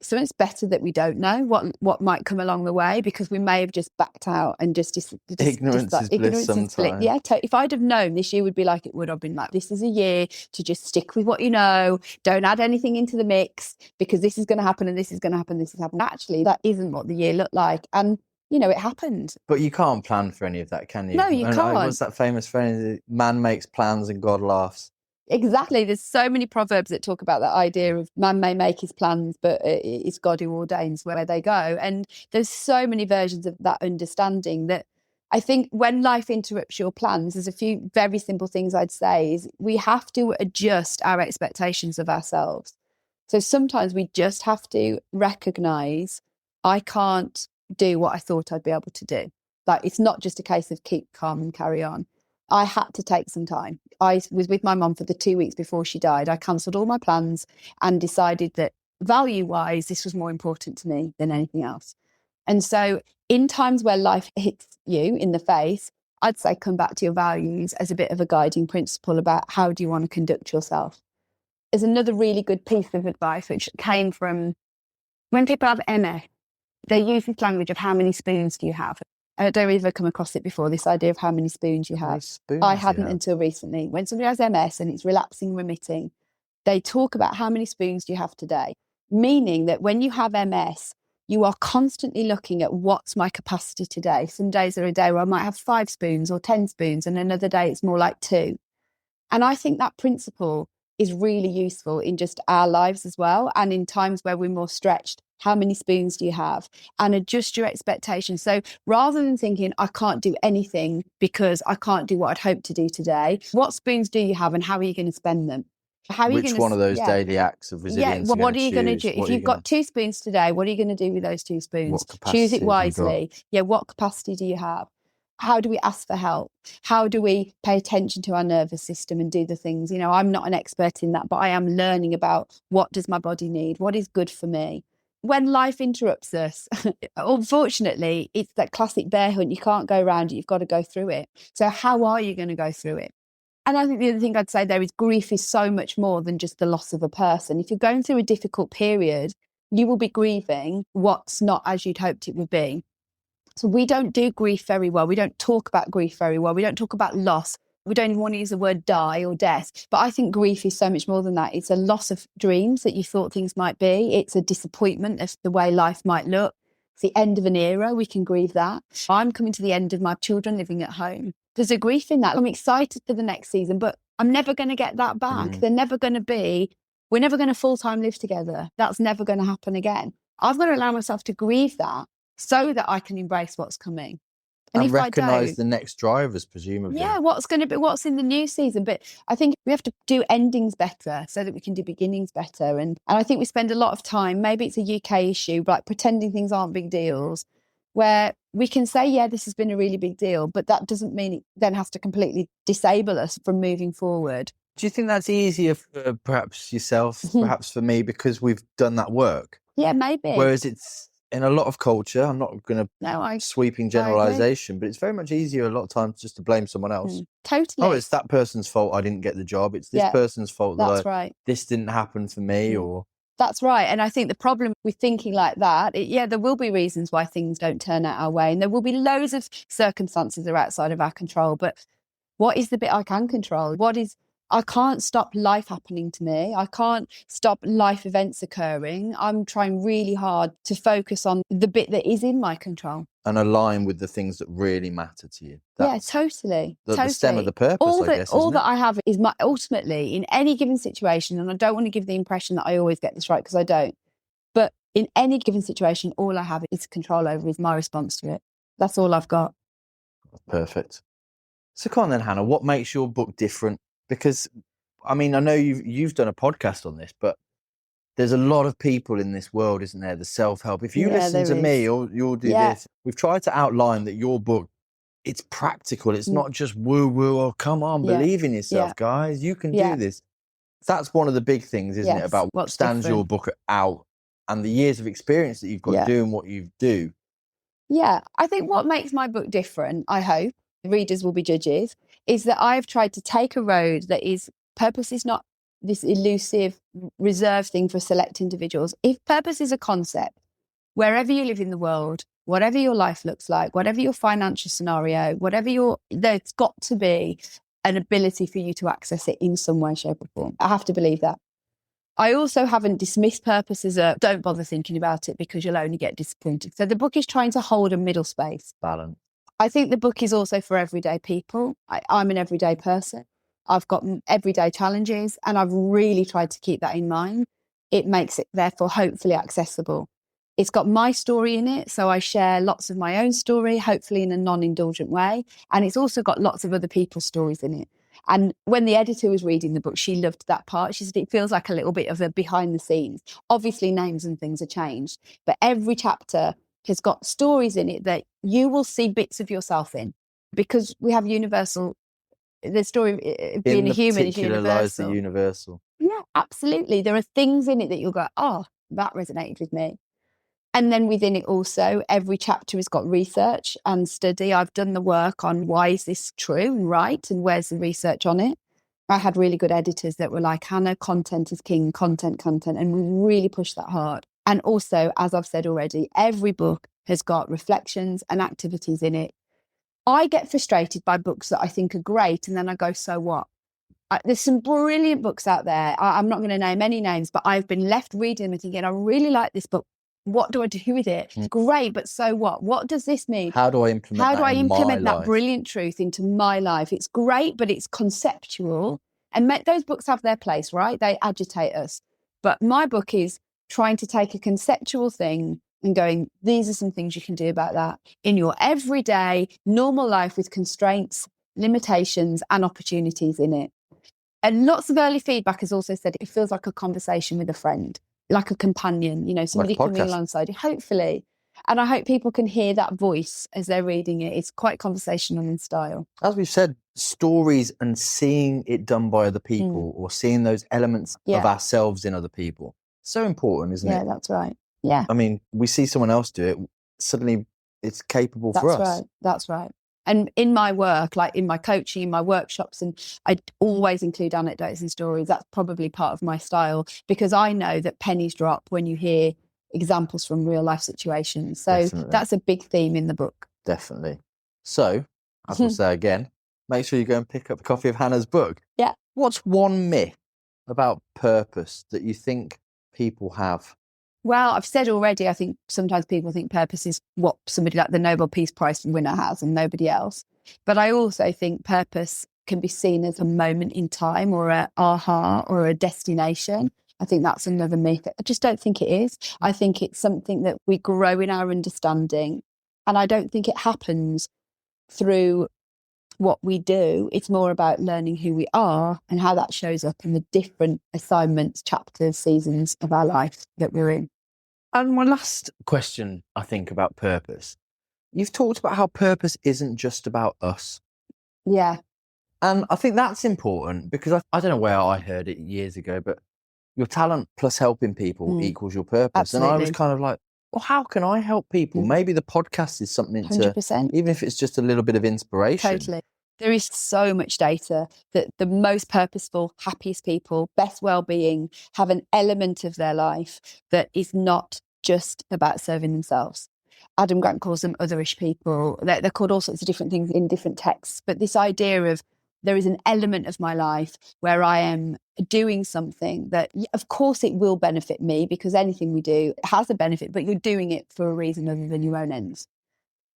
it's better that we don't know what might come along the way, because we may have just backed out and just ignorance is bliss sometimes. Yeah, if I'd have known this year would be like it would, I've been like, this is a year to just stick with what you know, don't add anything into the mix, because this is going to happen and this is going to happen, this is happening. Actually, that isn't what the year looked like, and it happened. But you can't plan for any of that, can you? No, you can't. What's that famous phrase? Man makes plans and God laughs. Exactly. There's so many proverbs that talk about that idea of man may make his plans, but it's God who ordains where they go. And there's so many versions of that understanding that I think when life interrupts your plans, there's a few very simple things I'd say is we have to adjust our expectations of ourselves. So sometimes we just have to recognise I can't do what I thought I'd be able to do. Like, it's not just a case of keep calm and carry on. I had to take some time. I was with my mum for the 2 weeks before she died. I cancelled all my plans and decided that value-wise, this was more important to me than anything else. And so in times where life hits you in the face, I'd say come back to your values as a bit of a guiding principle about how do you want to conduct yourself. There's another really good piece of advice which came from when people have MS, they use this language of how many spoons do you have? I don't ever come across it before, this idea of how many spoons you have. I hadn't until recently. When somebody has MS and it's relapsing, remitting, they talk about how many spoons do you have today, meaning that when you have MS, you are constantly looking at what's my capacity today. Some days are a day where I might have 5 spoons or 10 spoons, and another day it's more like 2. And I think that principle is really useful in just our lives as well. And in times where we're more stretched, how many spoons do you have? And adjust your expectations. So rather than thinking, I can't do anything because I can't do what I'd hoped to do today, what spoons do you have and how are you going to spend them? Which one of those daily acts of resilience? Yeah, what are you going to do? If you've got 2 spoons today, what are you going to do with those 2 spoons? Choose it wisely. Yeah, what capacity do you have? How do we ask for help? How do we pay attention to our nervous system and do the things? I'm not an expert in that, but I am learning about what does my body need? What is good for me? When life interrupts us, unfortunately, it's that classic bear hunt. You can't go around it. You've got to go through it. So how are you going to go through it? And I think the other thing I'd say there is grief is so much more than just the loss of a person. If you're going through a difficult period, you will be grieving what's not as you'd hoped it would be. So we don't do grief very well. We don't talk about grief very well. We don't talk about loss. We don't even want to use the word die or death. But I think grief is so much more than that. It's a loss of dreams that you thought things might be. It's a disappointment of the way life might look. It's the end of an era. We can grieve that. I'm coming to the end of my children living at home. There's a grief in that. I'm excited for the next season, but I'm never going to get that back. They're never going to be, we're never going to full-time live together. That's never going to happen again. I've got to allow myself to grieve that so that I can embrace what's coming. And recognise the next drivers, presumably. Yeah, what's in the new season. But I think we have to do endings better so that we can do beginnings better. And I think we spend a lot of time, maybe it's a UK issue, like pretending things aren't big deals, where we can say, yeah, this has been a really big deal, but that doesn't mean it then has to completely disable us from moving forward. Do you think that's easier for perhaps yourself, perhaps for me, because we've done that work? Yeah, maybe. Whereas it's in a lot of culture, I'm not going to sweeping generalisation, but it's very much easier a lot of times just to blame someone else. Totally. Oh, it's that person's fault I didn't get the job. It's this person's fault that this didn't happen for me. Or That's right. And I think the problem with thinking like that, there will be reasons why things don't turn out our way. And there will be loads of circumstances that are outside of our control. But what is the bit I can control? I can't stop life happening to me. I can't stop life events occurring. I'm trying really hard to focus on the bit that is in my control. And align with the things that really matter to you. That's totally. The stem of the purpose, I guess. All that I have is ultimately, in any given situation, and I don't want to give the impression that I always get this right, because I don't, but in any given situation, all I have is control over is my response to it. That's all I've got. Perfect. So come on then, Hannah, what makes your book different? Because, I mean, I know you've done a podcast on this, but there's a lot of people in this world, isn't there? The self-help. If you listen to me, you'll do this. We've tried to outline that your book, it's practical. It's not just woo-woo. Oh, come on, believe in yourself, guys. You can do this. That's one of the big things, isn't it? About what stands your book out and the years of experience that you've got doing what you do. Yeah, I think what makes my book different, I hope, readers will be judges, is that I've tried to take a road that is, purpose is not this elusive, reserved thing for select individuals. If purpose is a concept, wherever you live in the world, whatever your life looks like, whatever your financial scenario, there's got to be an ability for you to access it in some way, shape or form. I have to believe that. I also haven't dismissed purpose as don't bother thinking about it because you'll only get disappointed. So the book is trying to hold a middle space. Balance. I think the book is also for everyday people. I'm an everyday person. I've got everyday challenges, and I've really tried to keep that in mind. It makes it, therefore, hopefully accessible. It's got my story in it, so I share lots of my own story, hopefully in a non-indulgent way. And it's also got lots of other people's stories in it. And when the editor was reading the book, she loved that part. She said it feels like a little bit of a behind the scenes. Obviously, names and things are changed, but every chapter has got stories in it that you will see bits of yourself in, because we have the story of being a human is universal. Lies the universal. Yeah, absolutely. There are things in it that you'll go, oh, that resonated with me. And then within it also, every chapter has got research and study. I've done the work on why is this true and right, and where's the research on it. I had really good editors that were like, Hannah, content is king, content, and we really pushed that hard. And also, as I've said already, every book has got reflections and activities in it. I get frustrated by books that I think are great, and then I go, so what? There's some brilliant books out there. I'm not going to name any names, but I've been left reading them and thinking, I really like this book. What do I do with it? It's great, but so what? What does this mean? How do I implement that brilliant truth into my life? It's great, but it's conceptual. And those books have their place, right? They agitate us. But my book is trying to take a conceptual thing and going, these are some things you can do about that in your everyday, normal life with constraints, limitations, and opportunities in it. And lots of early feedback has also said it feels like a conversation with a friend, like a companion, somebody coming alongside you, hopefully. And I hope people can hear that voice as they're reading it. It's quite conversational in style. As we've said, stories and seeing it done by other people or seeing those elements of ourselves in other people. So important, isn't it? Yeah, that's right. Yeah. I mean, we see someone else do it, suddenly it's capable for us. That's right. And in my work, like in my coaching, in my workshops, and I always include anecdotes and stories. That's probably part of my style, because I know that pennies drop when you hear examples from real life situations. So Definitely. That's a big theme in the book. Definitely. So, as we'll say again, make sure you go and pick up a copy of Hannah's book. Yeah. What's one myth about purpose that you think people have? Well, I've said already, I think sometimes people think purpose is what somebody like the Nobel Peace Prize winner has and nobody else. But I also think purpose can be seen as a moment in time or a aha or a destination. I think that's another myth. I just don't think it is. I think it's something that we grow in our understanding. And I don't think it happens through what we do. It's more about learning who we are and how that shows up in the different assignments, chapters, seasons of our life that we're in. And my last question, I think, about purpose. You've talked about how purpose isn't just about us. Yeah. And I think that's important because I don't know where I heard it years ago, but your talent plus helping people equals your purpose. Absolutely. And I was kind of like, well, how can I help people? Maybe the podcast is something 100%. even if it's just a little bit of inspiration. Totally. There is so much data that the most purposeful, happiest people, best well-being, have an element of their life that is not just about serving themselves. Adam Grant calls them otherish people. They're called all sorts of different things in different texts. But this idea of there is an element of my life where I am doing something that, of course, it will benefit me because anything we do has a benefit, but you're doing it for a reason other than your own ends.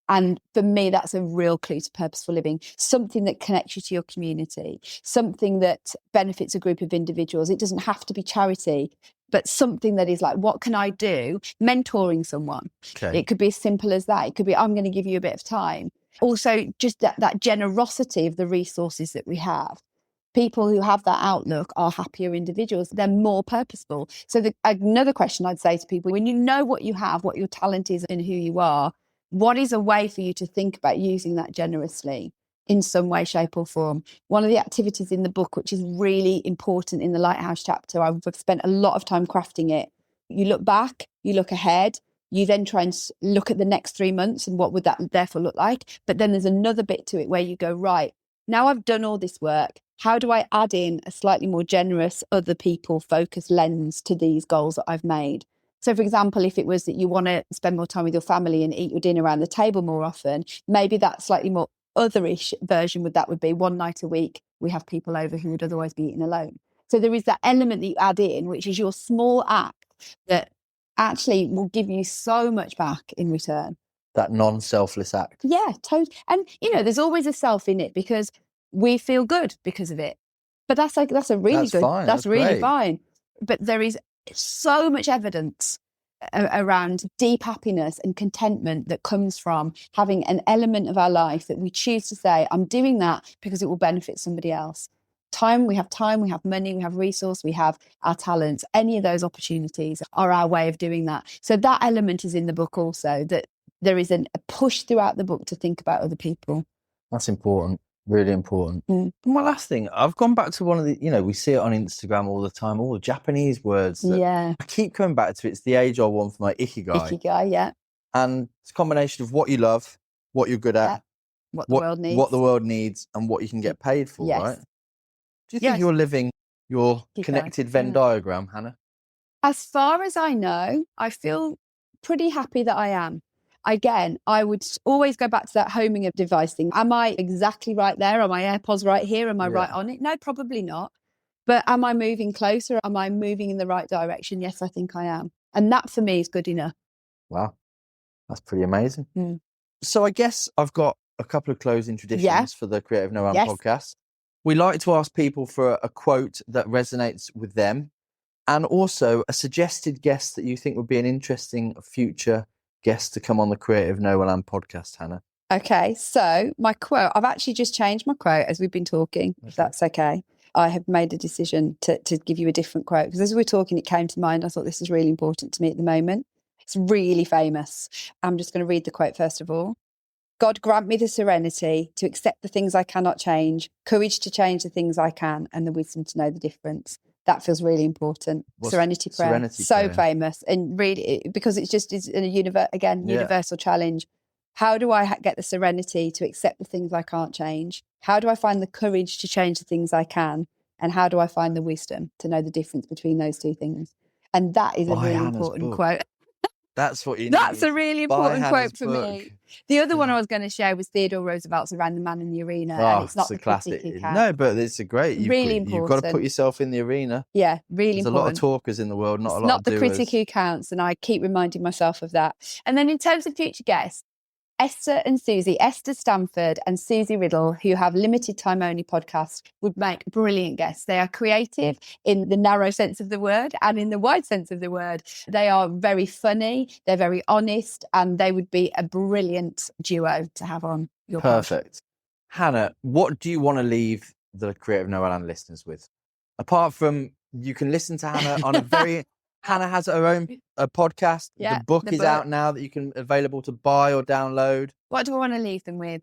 And for me, that's a real clue to purposeful living, something that connects you to your community, something that benefits a group of individuals. It doesn't have to be charity, but something that is like, what can I do? Mentoring someone. Okay. It could be as simple as that. It could be, I'm going to give you a bit of time. Also, just that generosity of the resources that we have. People who have that outlook are happier individuals. They're more purposeful. So another question I'd say to people, when you know what you have, what your talent is and who you are, what is a way for you to think about using that generously in some way, shape or form? One of the activities in the book, which is really important in the Lighthouse chapter, I've spent a lot of time crafting it. You look back, you look ahead, you then try and look at the next 3 months and what would that therefore look like? But then there's another bit to it where you go, right, now I've done all this work. How do I add in a slightly more generous, other people focused lens to these goals that I've made? So, for example, if it was that you want to spend more time with your family and eat your dinner around the table more often, maybe that slightly more otherish version would be one night a week we have people over who would otherwise be eating alone. So there is that element that you add in, which is your small act that actually will give you so much back in return. That non-selfless act. Yeah, totally. And, there's always a self in it because we feel good because of it. But that's really good. Fine. That's really great. Fine. But there is so much evidence around deep happiness and contentment that comes from having an element of our life that we choose to say, I'm doing that because it will benefit somebody else. We have money, we have resource, we have our talents. Any of those opportunities are our way of doing that. So that element is in the book also, that there is a push throughout the book to think about other people. That's important. Really important. My last thing, I've gone back to one of the, we see it on Instagram all the time, all the Japanese words. That I keep coming back to. It's the age-old one for my ikigai. Ikigai, yeah. And it's a combination of what you love, what you're good at, what the world needs, and what you can get paid for, right? Do you think you're living your connected Venn diagram, Hannah? As far as I know, I feel pretty happy that I am. Again, I would always go back to that homing a device thing. Am I exactly right there? Are my AirPods right here? Am I right on it? No, probably not. But am I moving closer? Am I moving in the right direction? Yes, I think I am. And that for me is good enough. Wow. That's pretty amazing. So I guess I've got a couple of closing traditions for the Creative No One podcast. We like to ask people for a quote that resonates with them and also a suggested guest that you think would be an interesting future guest to come on the Creative No One podcast, Hannah. Okay, so my quote, I've actually just changed my quote as we've been talking, if that's okay. I have made a decision to give you a different quote because as we were talking, it came to mind. I thought this is really important to me at the moment. It's really famous. I'm just going to read the quote first of all. God grant me the serenity to accept the things I cannot change, courage to change the things I can, and the wisdom to know the difference. That feels really important. Serenity prayer. So famous. And really, because it's a universal challenge. How do I get the serenity to accept the things I can't change? How do I find the courage to change the things I can? And how do I find the wisdom to know the difference between those two things? And that is a really important quote. That's what you need. That's a really important quote for book. me. The other one I was going to share was Theodore Roosevelt's Around the Man in the Arena. Oh, and it's not a the classic. critic who can. No, but it's a great. Really important. You've got to put yourself in the arena. Yeah, really There's important. a lot of talkers in the world, not a lot of doers. Not the critic who counts, and I keep reminding myself of that. And then in terms of future guests, Esther and Susie, Esther Stanford and Susie Riddle, who have limited time only podcasts, would make brilliant guests. They are creative in the narrow sense of the word and in the wide sense of the word. They are very funny, they're very honest, and they would be a brilliant duo to have on your podcast. Perfect. Hannah, what do you want to leave the Creative Noël listeners with? Apart from you can listen to Hannah on a very... Hannah has her own podcast. Yeah, the book is out now that you can available to buy or download. What do I want to leave them with?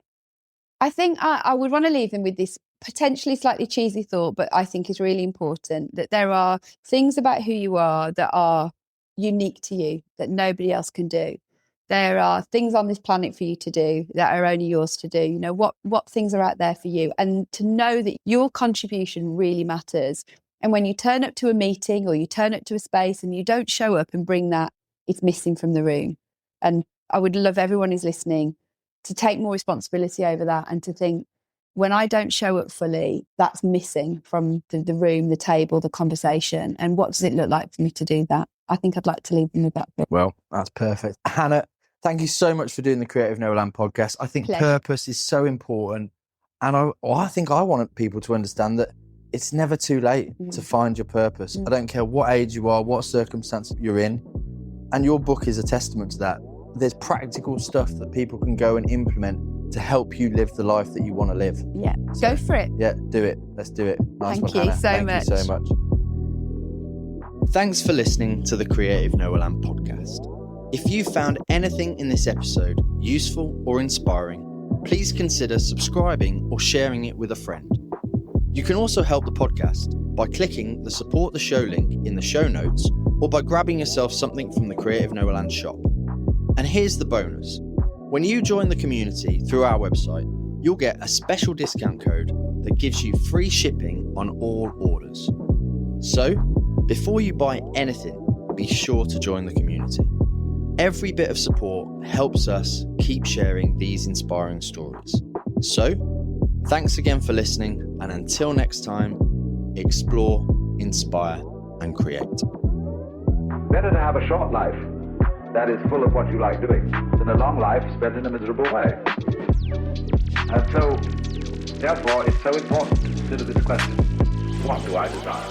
I think I would want to leave them with this potentially slightly cheesy thought, but I think is really important, that there are things about who you are that are unique to you that nobody else can do. There are things on this planet for you to do that are only yours to do. You know, what things are out there for you, and to know that your contribution really matters. And when you turn up to a meeting or you turn up to a space and you don't show up and bring that, it's missing from the room. And I would love everyone who's listening to take more responsibility over that and to think, when I don't show up fully, that's missing from the room, the table, the conversation. And what does it look like for me to do that? I think I'd like to leave them with that bit. Well, that's perfect. Hannah, thank you so much for doing the Creative Noël podcast. I think purpose is so important. And I think I want people to understand that it's never too late to find your purpose. I don't care what age you are, what circumstance you're in. And your book is a testament to that. There's practical stuff that people can go and implement to help you live the life that you want to live. Yeah, so, go for it. Yeah, do it. Let's do it. Nice Thank one, you Hannah. so Thank much. you so much. Thanks for listening to the Creative Noël podcast. If you found anything in this episode useful or inspiring, please consider subscribing or sharing it with a friend. You can also help the podcast by clicking the support the show link in the show notes or by grabbing yourself something from the Creative Noël shop. And here's the bonus. When you join the community through our website, you'll get a special discount code that gives you free shipping on all orders. So, before you buy anything, be sure to join the community. Every bit of support helps us keep sharing these inspiring stories. So, thanks again for listening, and until next time, explore, inspire, and create. Better to have a short life that is full of what you like doing than a long life spent in a miserable way. And so, therefore, it's so important to consider this question: what do I desire?